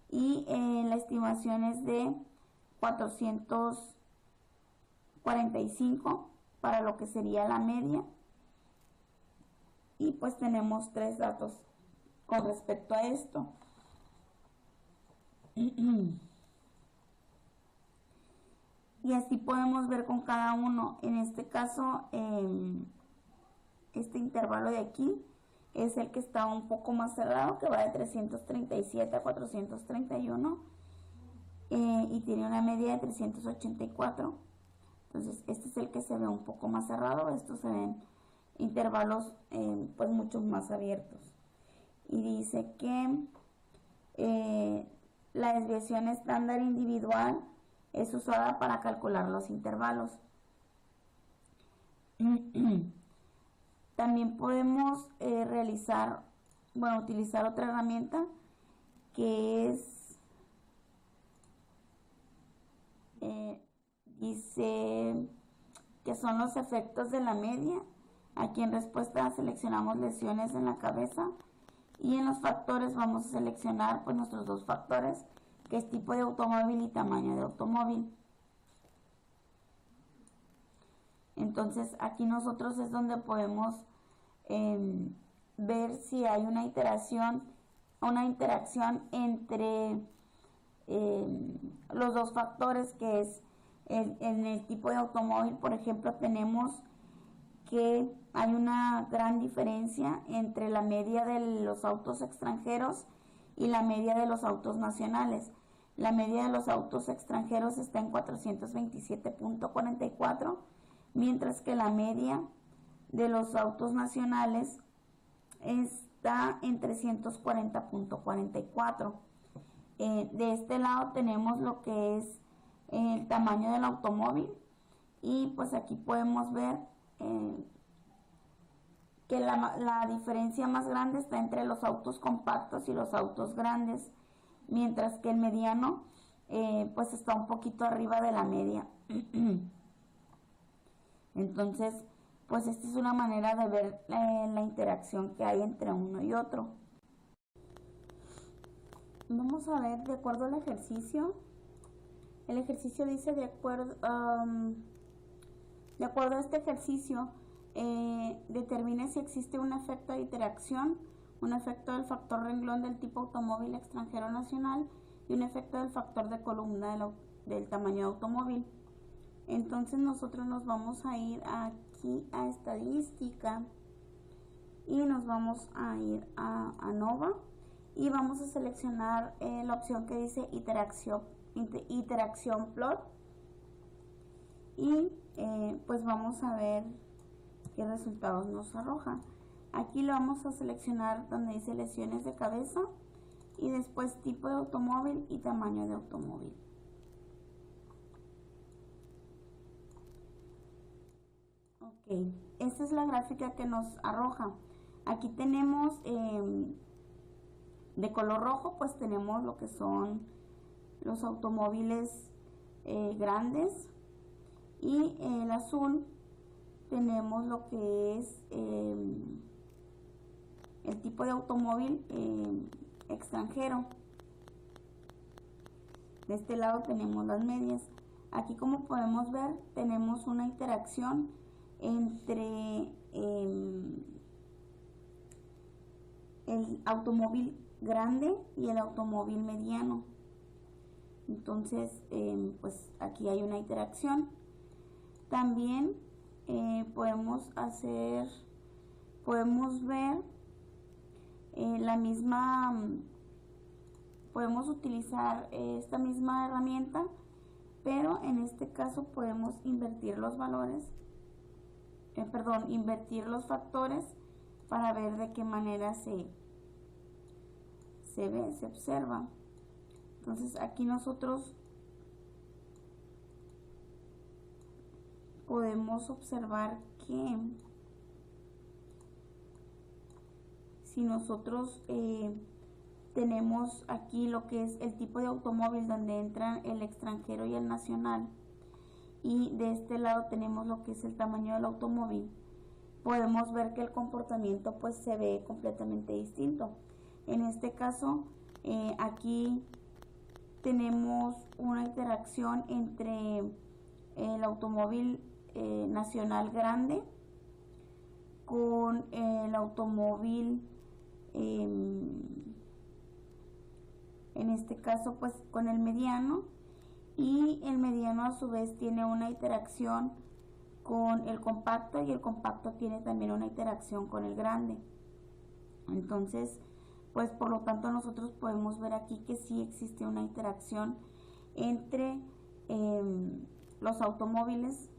y la estimación es de 445 para lo que sería la media. Y pues tenemos 3 datos con respecto a esto. Y así podemos ver con cada uno. En este caso, este intervalo de aquí es el que está un poco más cerrado, que va de 337 a 431 y tiene una media de 384. Entonces este es el que se ve un poco más cerrado. Estos se ven intervalos pues mucho más abiertos. Y dice que la desviación estándar individual es usada para calcular los intervalos. También podemos utilizar otra herramienta que es, dice que son los efectos de la media. Aquí en respuesta seleccionamos lesiones en la cabeza y en los factores vamos a seleccionar pues nuestros dos factores, que es tipo de automóvil y tamaño de automóvil. Entonces aquí nosotros es donde podemos ver si hay una interacción entre los dos factores, que es en el tipo de automóvil. Por ejemplo, tenemos que hay una gran diferencia entre la media de los autos extranjeros y la media de los autos nacionales. La media de los autos extranjeros está en 427.44, mientras que la media de los autos nacionales está en 340.44. De este lado tenemos lo que es el tamaño del automóvil, y pues aquí podemos ver que la diferencia más grande está entre los autos compactos y los autos grandes, mientras que el mediano pues está un poquito arriba de la media. Entonces, pues esta es una manera de ver la interacción que hay entre uno y otro. Vamos a ver, de acuerdo al ejercicio. El ejercicio dice, de acuerdo a este ejercicio, determine si existe un efecto de interacción, un efecto del factor renglón del tipo automóvil extranjero nacional y un efecto del factor de columna del tamaño de automóvil. Entonces nosotros nos vamos a ir aquí a estadística y nos vamos a ir a ANOVA y vamos a seleccionar la opción que dice interacción plot, y pues vamos a ver qué resultados nos arroja. Aquí lo vamos a seleccionar donde dice lesiones de cabeza y después tipo de automóvil y tamaño de automóvil. Ok, esta es la gráfica que nos arroja. Aquí tenemos de color rojo, pues tenemos lo que son los automóviles grandes, y el azul tenemos lo que es el tipo de automóvil extranjero. De este lado tenemos las medias. Aquí, como podemos ver, tenemos una interacción entre el automóvil grande y el automóvil mediano. Entonces pues aquí hay una interacción. También podemos ver podemos utilizar esta misma herramienta, pero en este caso podemos invertir los valores, invertir los factores para ver de qué manera se observa. Entonces aquí nosotros podemos observar que si nosotros tenemos aquí lo que es el tipo de automóvil donde entran el extranjero y el nacional, y de este lado tenemos lo que es el tamaño del automóvil, podemos ver que el comportamiento pues se ve completamente distinto. En este caso aquí tenemos una interacción entre el automóvil nacional grande con el automóvil en este caso pues con el mediano, y el mediano a su vez tiene una interacción con el compacto y el compacto tiene también una interacción con el grande. Entonces pues por lo tanto nosotros podemos ver aquí que sí existe una interacción entre los automóviles.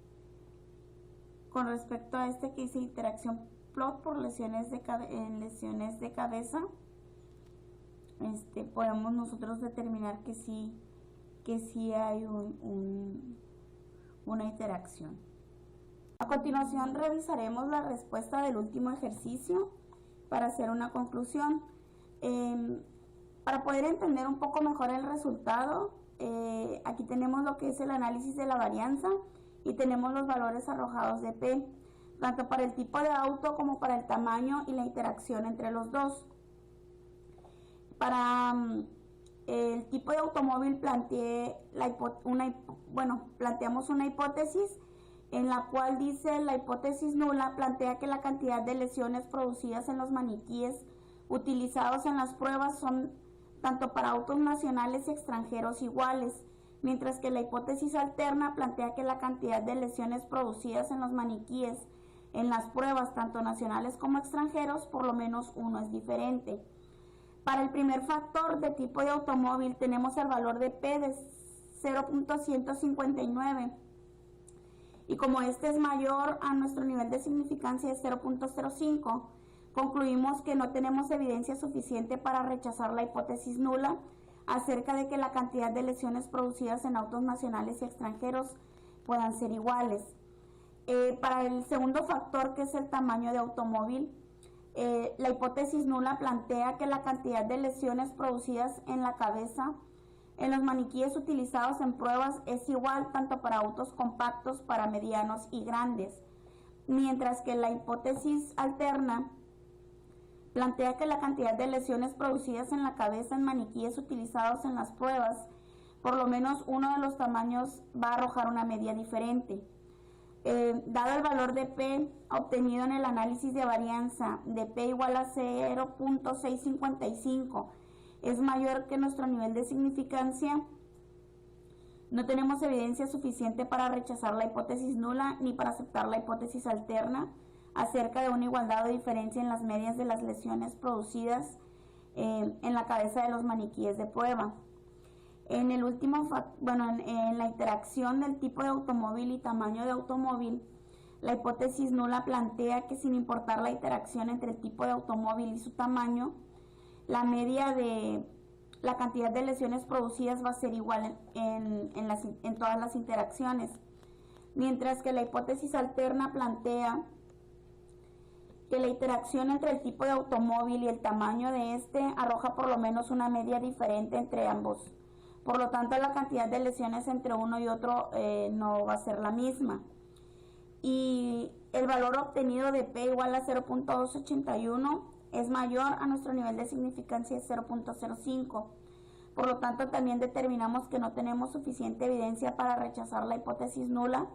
Con respecto a este que dice interacción plot por lesiones de cabeza, podemos nosotros determinar que sí hay una interacción. A continuación revisaremos la respuesta del último ejercicio para hacer una conclusión. Para poder entender un poco mejor el resultado, aquí tenemos lo que es el análisis de la varianza y tenemos los valores arrojados de P, tanto para el tipo de auto como para el tamaño y la interacción entre los dos. Para el tipo de automóvil planteamos una hipótesis en la cual dice: la hipótesis nula plantea que la cantidad de lesiones producidas en los maniquíes utilizados en las pruebas son tanto para autos nacionales y extranjeros iguales, mientras que la hipótesis alterna plantea que la cantidad de lesiones producidas en los maniquíes en las pruebas tanto nacionales como extranjeros, por lo menos uno es diferente. Para el primer factor de tipo de automóvil tenemos el valor de P de 0.159 y como este es mayor a nuestro nivel de significancia de 0.05, concluimos que no tenemos evidencia suficiente para rechazar la hipótesis nula acerca de que la cantidad de lesiones producidas en autos nacionales y extranjeros puedan ser iguales. Para el segundo factor, que es el tamaño de automóvil, la hipótesis nula plantea que la cantidad de lesiones producidas en la cabeza en los maniquíes utilizados en pruebas es igual tanto para autos compactos, para medianos y grandes, mientras que la hipótesis alterna plantea que la cantidad de lesiones producidas en la cabeza en maniquíes utilizados en las pruebas, por lo menos uno de los tamaños va a arrojar una media diferente. Dado el valor de P obtenido en el análisis de varianza de P igual a 0.655 es mayor que nuestro nivel de significancia, no tenemos evidencia suficiente para rechazar la hipótesis nula ni para aceptar la hipótesis alterna acerca de una igualdad o diferencia en las medias de las lesiones producidas en la cabeza de los maniquíes de prueba. En el último, en la interacción del tipo de automóvil y tamaño de automóvil, la hipótesis nula plantea que sin importar la interacción entre el tipo de automóvil y su tamaño, la media de la cantidad de lesiones producidas va a ser igual en todas las interacciones, mientras que la hipótesis alterna plantea que la interacción entre el tipo de automóvil y el tamaño de este arroja por lo menos una media diferente entre ambos. Por lo tanto, la cantidad de lesiones entre uno y otro no va a ser la misma. Y el valor obtenido de P igual a 0.281 es mayor a nuestro nivel de significancia de 0.05. Por lo tanto, también determinamos que no tenemos suficiente evidencia para rechazar la hipótesis nula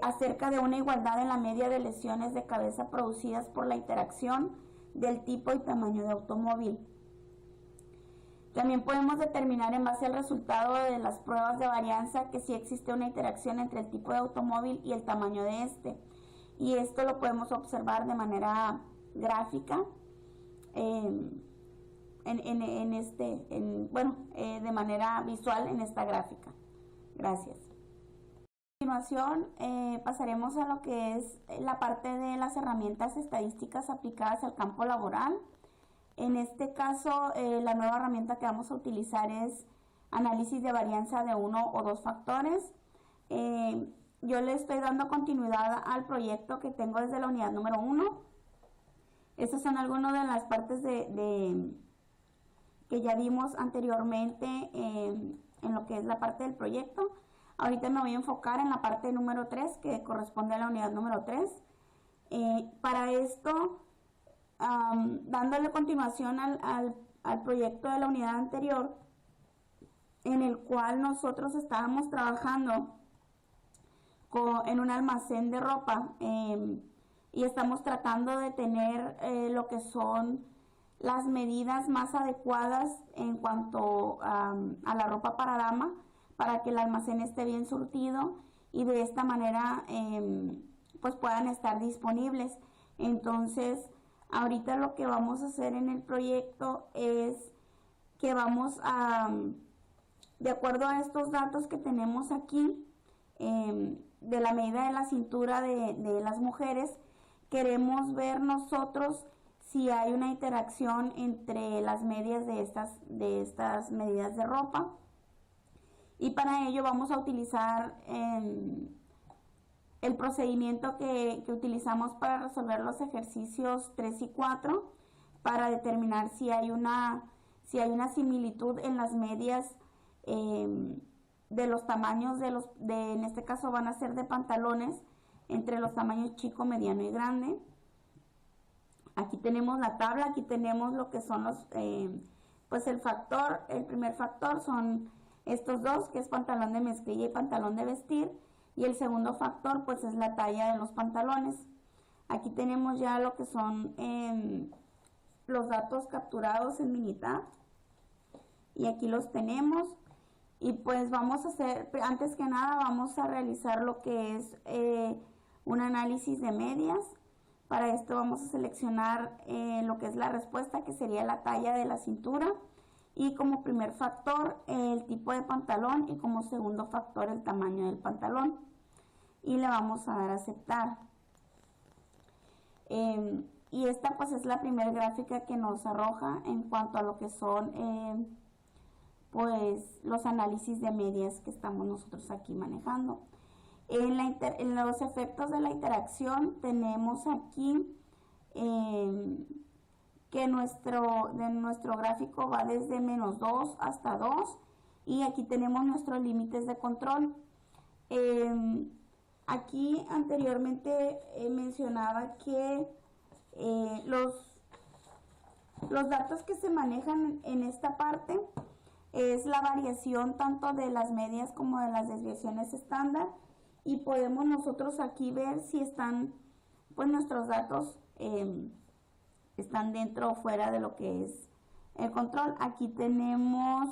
acerca de una igualdad en la media de lesiones de cabeza producidas por la interacción del tipo y tamaño de automóvil. También podemos determinar en base al resultado de las pruebas de varianza que sí existe una interacción entre el tipo de automóvil y el tamaño de este. Y esto lo podemos observar de manera gráfica, de manera visual en esta gráfica. Gracias. A continuación pasaremos a lo que es la parte de las herramientas estadísticas aplicadas al campo laboral. En este caso, la nueva herramienta que vamos a utilizar es análisis de varianza de uno o dos factores. Yo le estoy dando continuidad al proyecto que tengo desde la unidad número 1. Estas son algunas de las partes que ya vimos anteriormente en lo que es la parte del proyecto. Ahorita me voy a enfocar en la parte número 3, que corresponde a la unidad número 3. Para esto, dándole continuación al proyecto de la unidad anterior, en el cual nosotros estábamos trabajando en un almacén de ropa y estamos tratando de tener lo que son las medidas más adecuadas en cuanto a la ropa para dama, para que el almacén esté bien surtido y de esta manera pues puedan estar disponibles. Entonces, ahorita lo que vamos a hacer en el proyecto es que vamos a, de acuerdo a estos datos que tenemos aquí, de la medida de la cintura de las mujeres, queremos ver nosotros si hay una interacción entre las medias de estas medidas de ropa. Y para ello vamos a utilizar el procedimiento que utilizamos para resolver los ejercicios 3 y 4 para determinar si hay una similitud en las medias de los tamaños en este caso van a ser de pantalones entre los tamaños chico, mediano y grande. Aquí tenemos la tabla, aquí tenemos lo que son pues el primer factor son estos dos, que es pantalón de mezclilla y pantalón de vestir, y el segundo factor pues es la talla de los pantalones. Aquí tenemos ya lo que son los datos capturados en Minitab, y aquí los tenemos, y pues vamos a hacer, antes que nada vamos a realizar lo que es un análisis de medias. Para esto vamos a seleccionar lo que es la respuesta, que sería la talla de la cintura, y como primer factor el tipo de pantalón, y como segundo factor el tamaño del pantalón, y le vamos a dar a aceptar. Y esta pues es la primera gráfica que nos arroja en cuanto a lo que son pues los análisis de medias que estamos nosotros aquí manejando. En los efectos de la interacción tenemos aquí que nuestro gráfico va desde -2 hasta 2, y aquí tenemos nuestros límites de control. Aquí anteriormente mencionaba que los datos que se manejan en esta parte es la variación tanto de las medias como de las desviaciones estándar, y podemos nosotros aquí ver si están, pues nuestros datos están dentro o fuera de lo que es el control. Aquí tenemos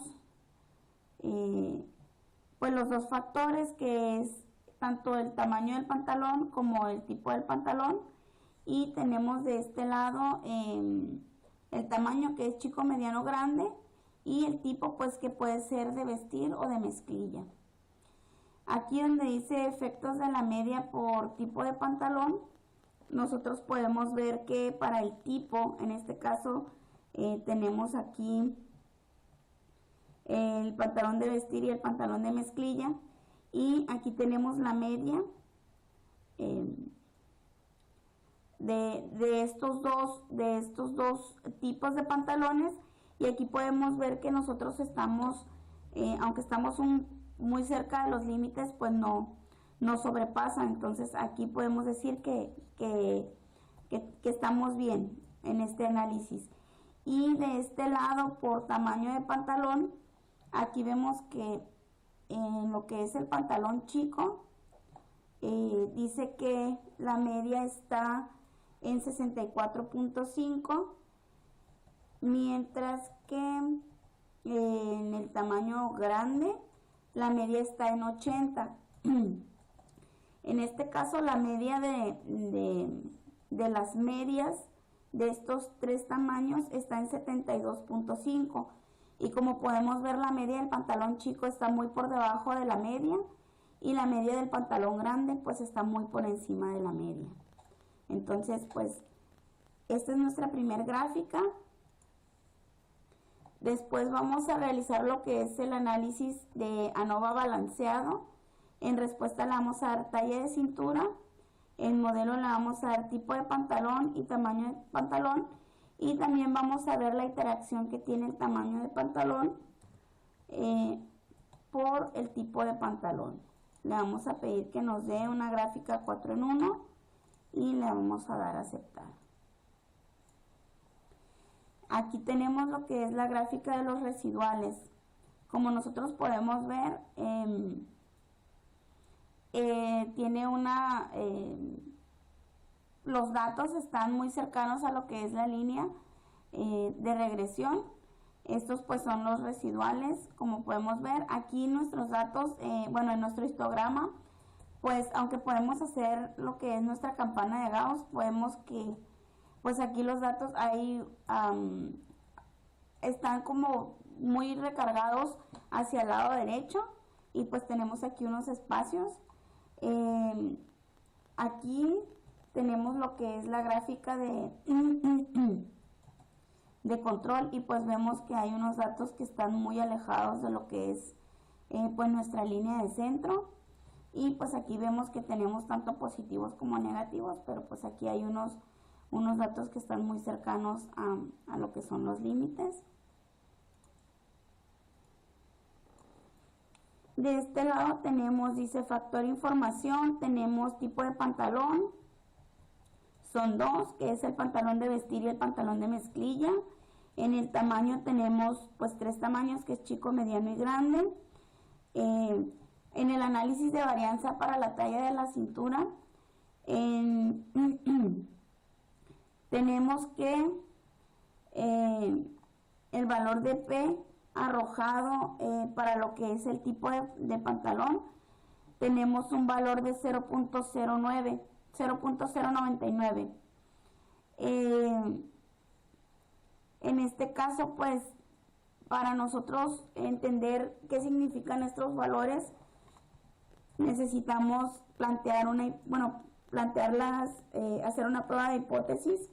pues los dos factores, que es tanto el tamaño del pantalón como el tipo del pantalón, y tenemos de este lado el tamaño, que es chico, mediano, grande, y el tipo pues que puede ser de vestir o de mezclilla. Aquí donde dice efectos de la media por tipo de pantalón, nosotros podemos ver que para el tipo, en este caso tenemos aquí el pantalón de vestir y el pantalón de mezclilla, y aquí tenemos la media de estos dos tipos de pantalones, y aquí podemos ver que nosotros estamos, aunque estamos muy cerca de los límites, pues no sobrepasa. Entonces aquí podemos decir que estamos bien en este análisis. Y de este lado, por tamaño de pantalón, aquí vemos que en lo que es el pantalón chico, dice que la media está en 64.5, mientras que en el tamaño grande la media está en 80. En este caso la media de las medias de estos tres tamaños está en 72.5, y como podemos ver, la media del pantalón chico está muy por debajo de la media, y la media del pantalón grande pues está muy por encima de la media. Entonces pues esta es nuestra primera gráfica. Después vamos a realizar lo que es el análisis de ANOVA balanceado. En respuesta le vamos a dar talla de cintura, en modelo le vamos a dar tipo de pantalón y tamaño de pantalón, y también vamos a ver la interacción que tiene el tamaño de pantalón por el tipo de pantalón. Le vamos a pedir que nos dé una gráfica 4 en 1 y le vamos a dar a aceptar. Aquí tenemos lo que es la gráfica de los residuales. Como nosotros podemos ver, tiene los datos están muy cercanos a lo que es la línea de regresión. Estos pues son los residuales. Como podemos ver aquí nuestros datos, bueno, en nuestro histograma, pues aunque podemos hacer lo que es nuestra campana de Gauss, podemos que pues aquí los datos ahí están como muy recargados hacia el lado derecho, y pues tenemos aquí unos espacios. Aquí tenemos lo que es la gráfica de control, y pues vemos que hay unos datos que están muy alejados de lo que es pues nuestra línea de centro, y pues aquí vemos que tenemos tanto positivos como negativos, pero pues aquí hay unos datos que están muy cercanos a lo que son los límites. De este lado tenemos, dice factor información, tenemos tipo de pantalón, son dos, que es el pantalón de vestir y el pantalón de mezclilla. En el tamaño tenemos pues 3 tamaños, que es chico, mediano y grande. En el análisis de varianza para la talla de la cintura, tenemos que el valor de P arrojado para lo que es el tipo de pantalón, tenemos un valor de 0.99. En este caso, pues, para nosotros entender qué significan estos valores, necesitamos plantear hacer una prueba de hipótesis.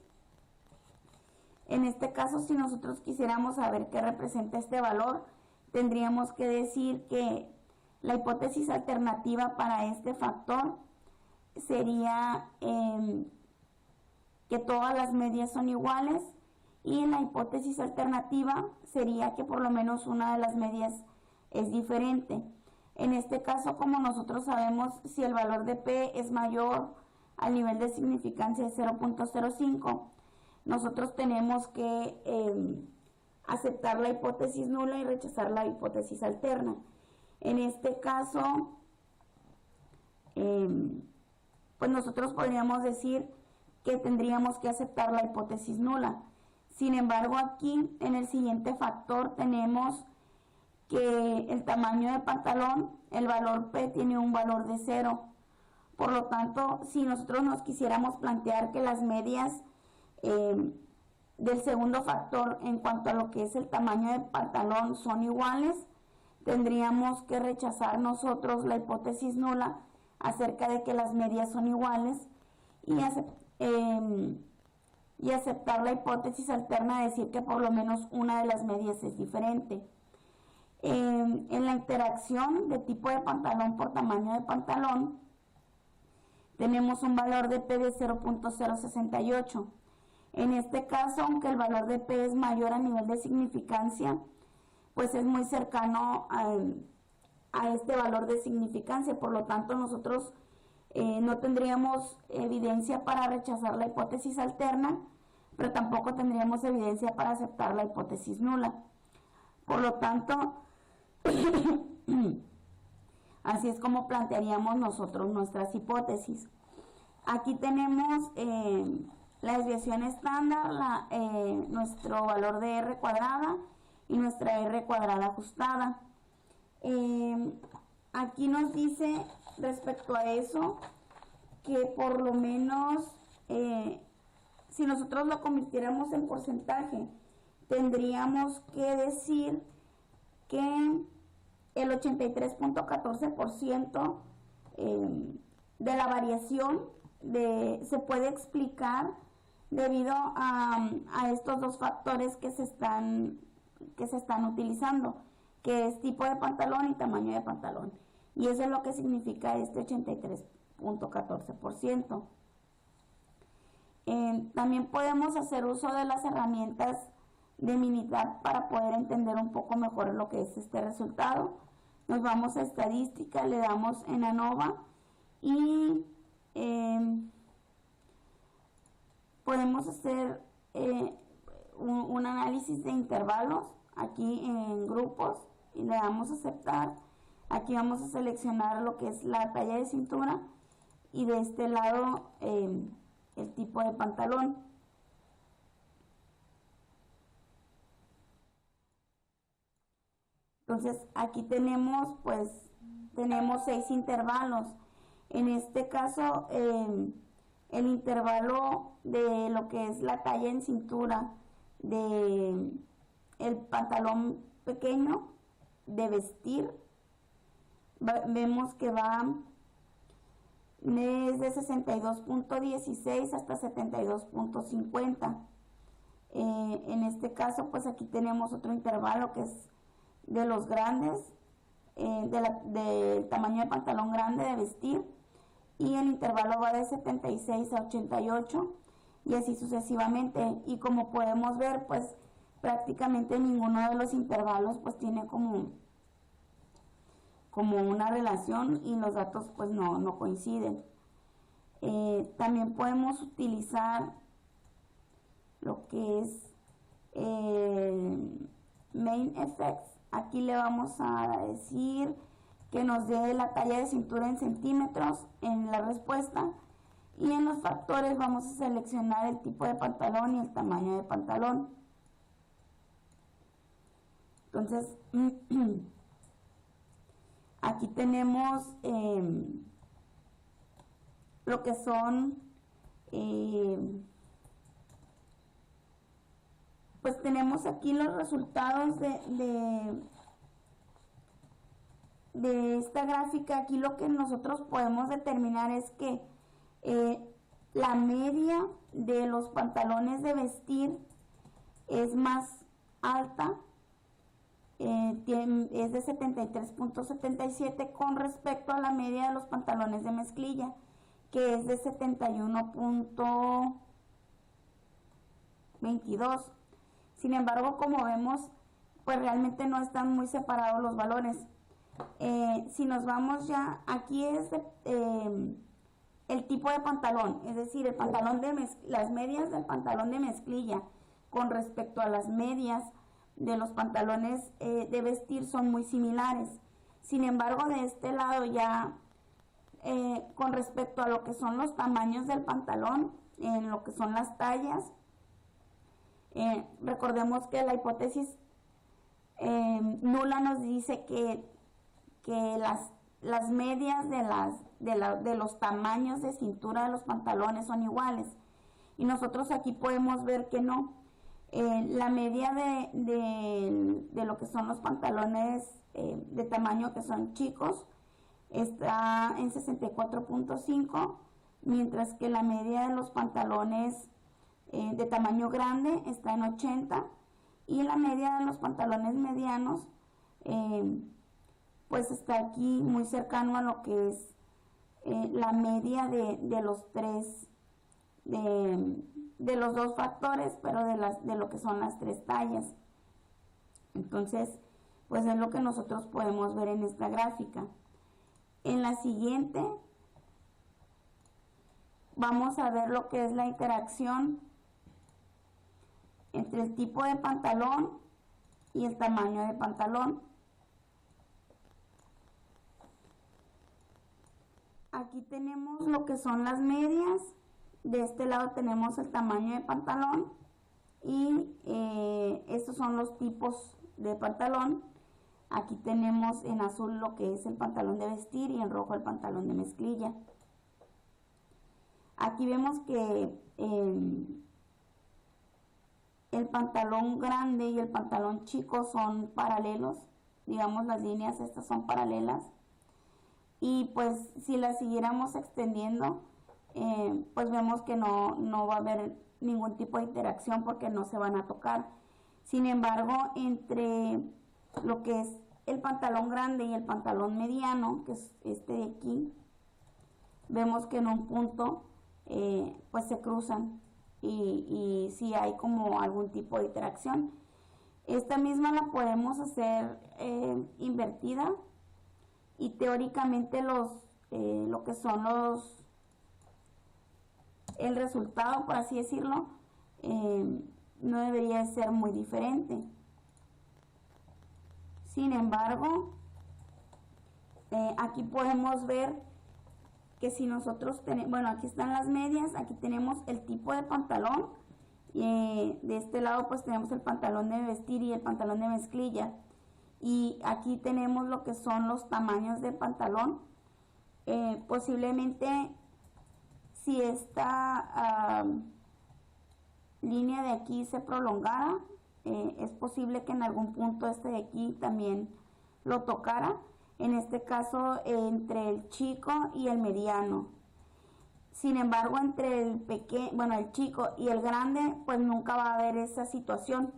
En este caso, si nosotros quisiéramos saber qué representa este valor, tendríamos que decir que la hipótesis alternativa para este factor sería que todas las medias son iguales, y la hipótesis alternativa sería que por lo menos una de las medias es diferente. En este caso, como nosotros sabemos, si el valor de P es mayor al nivel de significancia de 0.05, nosotros tenemos que aceptar la hipótesis nula y rechazar la hipótesis alterna. En este caso, pues nosotros podríamos decir que tendríamos que aceptar la hipótesis nula. Sin embargo, aquí en el siguiente factor tenemos que el tamaño de pantalón, el valor P tiene un valor de 0. Por lo tanto, si nosotros nos quisiéramos plantear que las medias del segundo factor en cuanto a lo que es el tamaño de pantalón son iguales, tendríamos que rechazar nosotros la hipótesis nula acerca de que las medias son iguales y aceptar la hipótesis alterna, decir que por lo menos una de las medias es diferente. En la interacción de tipo de pantalón por tamaño de pantalón, tenemos un valor de P de 0.068. En este caso, aunque el valor de P es mayor a nivel de significancia, pues es muy cercano a este valor de significancia. Por lo tanto, nosotros no tendríamos evidencia para rechazar la hipótesis alterna, pero tampoco tendríamos evidencia para aceptar la hipótesis nula. Por lo tanto, así es como plantearíamos nosotros nuestras hipótesis. Aquí tenemos la desviación estándar, nuestro valor de R cuadrada y nuestra R cuadrada ajustada. Aquí nos dice respecto a eso que por lo menos si nosotros lo convirtiéramos en porcentaje, tendríamos que decir que el 83.14% de la variación se puede explicar debido a estos dos factores que se están utilizando, que es tipo de pantalón y tamaño de pantalón. Y eso es lo que significa este 83.14%. También podemos hacer uso de las herramientas de Minitab para poder entender un poco mejor lo que es este resultado. Nos vamos a estadística, le damos en ANOVA y podemos hacer un análisis de intervalos aquí en grupos y le damos a aceptar. Aquí vamos a seleccionar lo que es la talla de cintura y de este lado el tipo de pantalón. Entonces aquí tenemos 6 intervalos. En este caso el intervalo de lo que es la talla en cintura de el pantalón pequeño de vestir, vemos que va desde 62.16 hasta 72.50. En este caso, pues aquí tenemos otro intervalo que es de los grandes, del tamaño de pantalón grande de vestir, y el intervalo va de 76 a 88 y así sucesivamente. Y como podemos ver, pues prácticamente ninguno de los intervalos pues tiene como una relación y los datos pues no coinciden. También podemos utilizar lo que es Main Effects, aquí le vamos a decir que nos dé la talla de cintura en centímetros en la respuesta, y en los factores vamos a seleccionar el tipo de pantalón y el tamaño de pantalón. Entonces aquí tenemos lo que son pues tenemos aquí los resultados de esta gráfica. Aquí lo que nosotros podemos determinar es que la media de los pantalones de vestir es más alta, es de 73.77 con respecto a la media de los pantalones de mezclilla, que es de 71.22. Sin embargo, como vemos, pues realmente no están muy separados los valores. Si nos vamos ya, aquí es el tipo de pantalón, es decir, el pantalón las medias del pantalón de mezclilla con respecto a las medias de los pantalones de vestir son muy similares. Sin embargo, de este lado ya con respecto a lo que son los tamaños del pantalón, en lo que son las tallas, recordemos que la hipótesis nula nos dice que las medias de los tamaños de cintura de los pantalones son iguales, y nosotros aquí podemos ver que no. La media de lo que son los pantalones de tamaño que son chicos está en 64.5, mientras que la media de los pantalones de tamaño grande está en 80, y la media de los pantalones medianos pues está aquí muy cercano a lo que es la media de los tres, de los dos factores, pero de lo que son las tres tallas. Entonces, pues es lo que nosotros podemos ver en esta gráfica. En la siguiente vamos a ver lo que es la interacción entre el tipo de pantalón y el tamaño de pantalón. Aquí tenemos lo que son las medias, de este lado tenemos el tamaño de pantalón, y estos son los tipos de pantalón. Aquí tenemos en azul lo que es el pantalón de vestir y en rojo el pantalón de mezclilla. Aquí vemos que el pantalón grande y el pantalón chico son paralelos, digamos las líneas estas son paralelas, y pues si las siguiéramos extendiendo pues vemos que no va a haber ningún tipo de interacción porque no se van a tocar. Sin embargo, entre lo que es el pantalón grande y el pantalón mediano, que es este de aquí, vemos que en un punto pues se cruzan y sí hay como algún tipo de interacción. Esta misma la podemos hacer invertida, y teóricamente lo que son el resultado, por así decirlo, no debería ser muy diferente. Sin embargo, aquí podemos ver que si nosotros tenemos, bueno, aquí están las medias, aquí tenemos el tipo de pantalón, de este lado pues tenemos el pantalón de vestir y el pantalón de mezclilla, y aquí tenemos lo que son los tamaños del pantalón. Posiblemente si esta línea de aquí se prolongara, es posible que en algún punto este de aquí también lo tocara, en este caso entre el chico y el mediano. Sin embargo, entre el chico y el grande, pues nunca va a haber esa situación,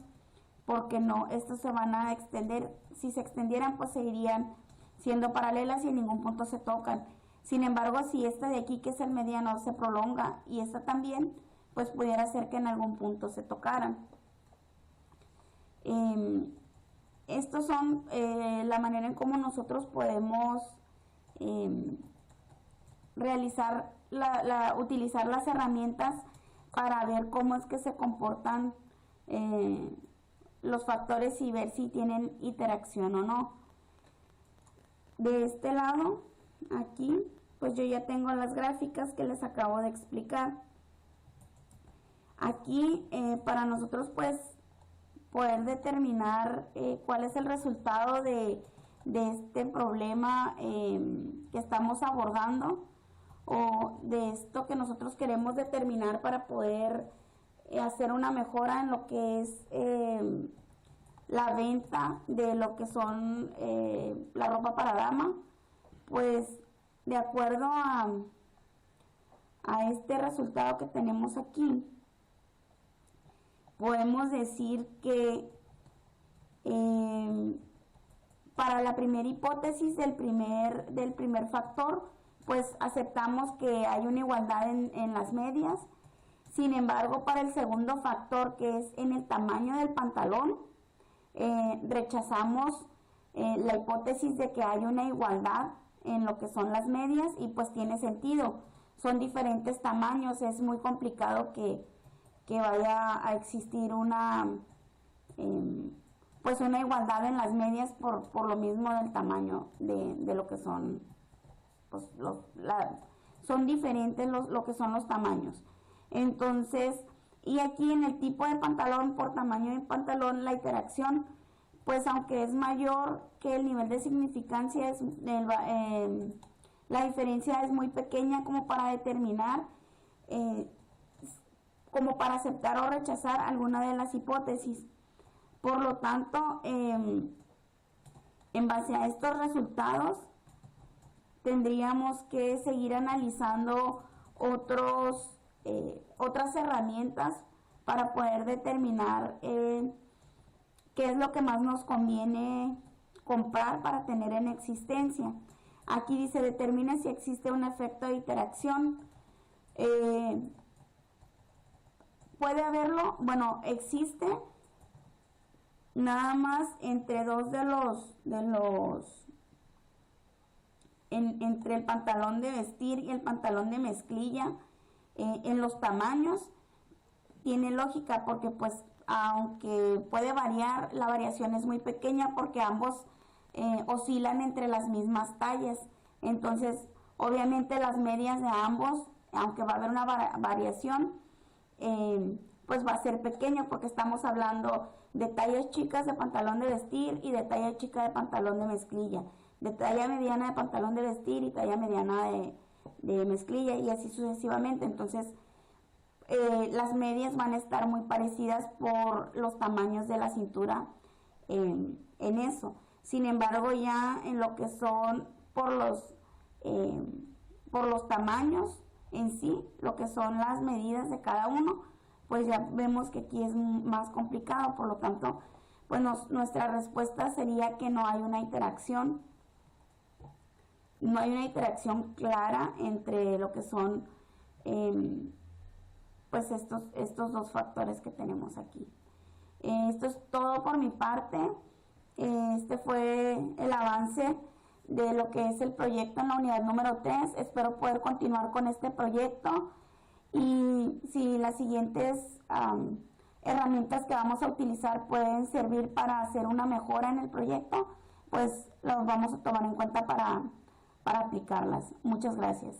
porque no, estos se van a extender. Si se extendieran, pues seguirían siendo paralelas y en ningún punto se tocan. Sin embargo, si esta de aquí, que es el mediano, se prolonga y esta también, pues pudiera ser que en algún punto se tocaran. Estos son la manera en cómo nosotros podemos utilizar las herramientas para ver cómo es que se comportan los factores y ver si tienen interacción o no. De este lado, aquí, pues yo ya tengo las gráficas que les acabo de explicar. Aquí, para nosotros, pues, poder determinar cuál es el resultado de este problema que estamos abordando, o de esto que nosotros queremos determinar para poder hacer una mejora en lo que es la venta de lo que son la ropa para dama, pues de acuerdo a este resultado que tenemos aquí, podemos decir que para la primera hipótesis del primer factor, pues aceptamos que hay una igualdad en las medias. Sin embargo, para el segundo factor, que es en el tamaño del pantalón, rechazamos la hipótesis de que hay una igualdad en lo que son las medias, y pues tiene sentido. Son diferentes tamaños, es muy complicado que vaya a existir una igualdad en las medias por lo mismo del tamaño de lo que son, pues son diferentes lo que son los tamaños. Entonces, y aquí en el tipo de pantalón, por tamaño de pantalón, la interacción, pues aunque es mayor que el nivel de significancia, la diferencia es muy pequeña como para determinar, como para aceptar o rechazar alguna de las hipótesis. Por lo tanto, en base a estos resultados, tendríamos que seguir analizando otras herramientas para poder determinar qué es lo que más nos conviene comprar para tener en existencia. Aquí dice, determina si existe un efecto de interacción. ¿Puede haberlo? Bueno, existe nada más entre dos entre el pantalón de vestir y el pantalón de mezclilla. En los tamaños tiene lógica, porque pues aunque puede variar, la variación es muy pequeña porque ambos oscilan entre las mismas tallas. Entonces, obviamente las medias de ambos, aunque va a haber una variación, pues va a ser pequeña, porque estamos hablando de tallas chicas de pantalón de vestir y de talla chica de pantalón de mezclilla, de talla mediana de pantalón de vestir y talla mediana de mezclilla, y así sucesivamente. Entonces, las medias van a estar muy parecidas por los tamaños de la cintura en eso. Sin embargo, ya en lo que son por los tamaños en sí, lo que son las medidas de cada uno, pues ya vemos que aquí es más complicado. Por lo tanto, pues nuestra respuesta sería que no hay una interacción. No hay una interacción clara entre lo que son pues estos dos factores que tenemos aquí. Esto es todo por mi parte. Este fue el avance de lo que es el proyecto en la unidad número 3. Espero poder continuar con este proyecto, y si las siguientes herramientas que vamos a utilizar pueden servir para hacer una mejora en el proyecto, pues los vamos a tomar en cuenta para aplicarlas. Muchas gracias.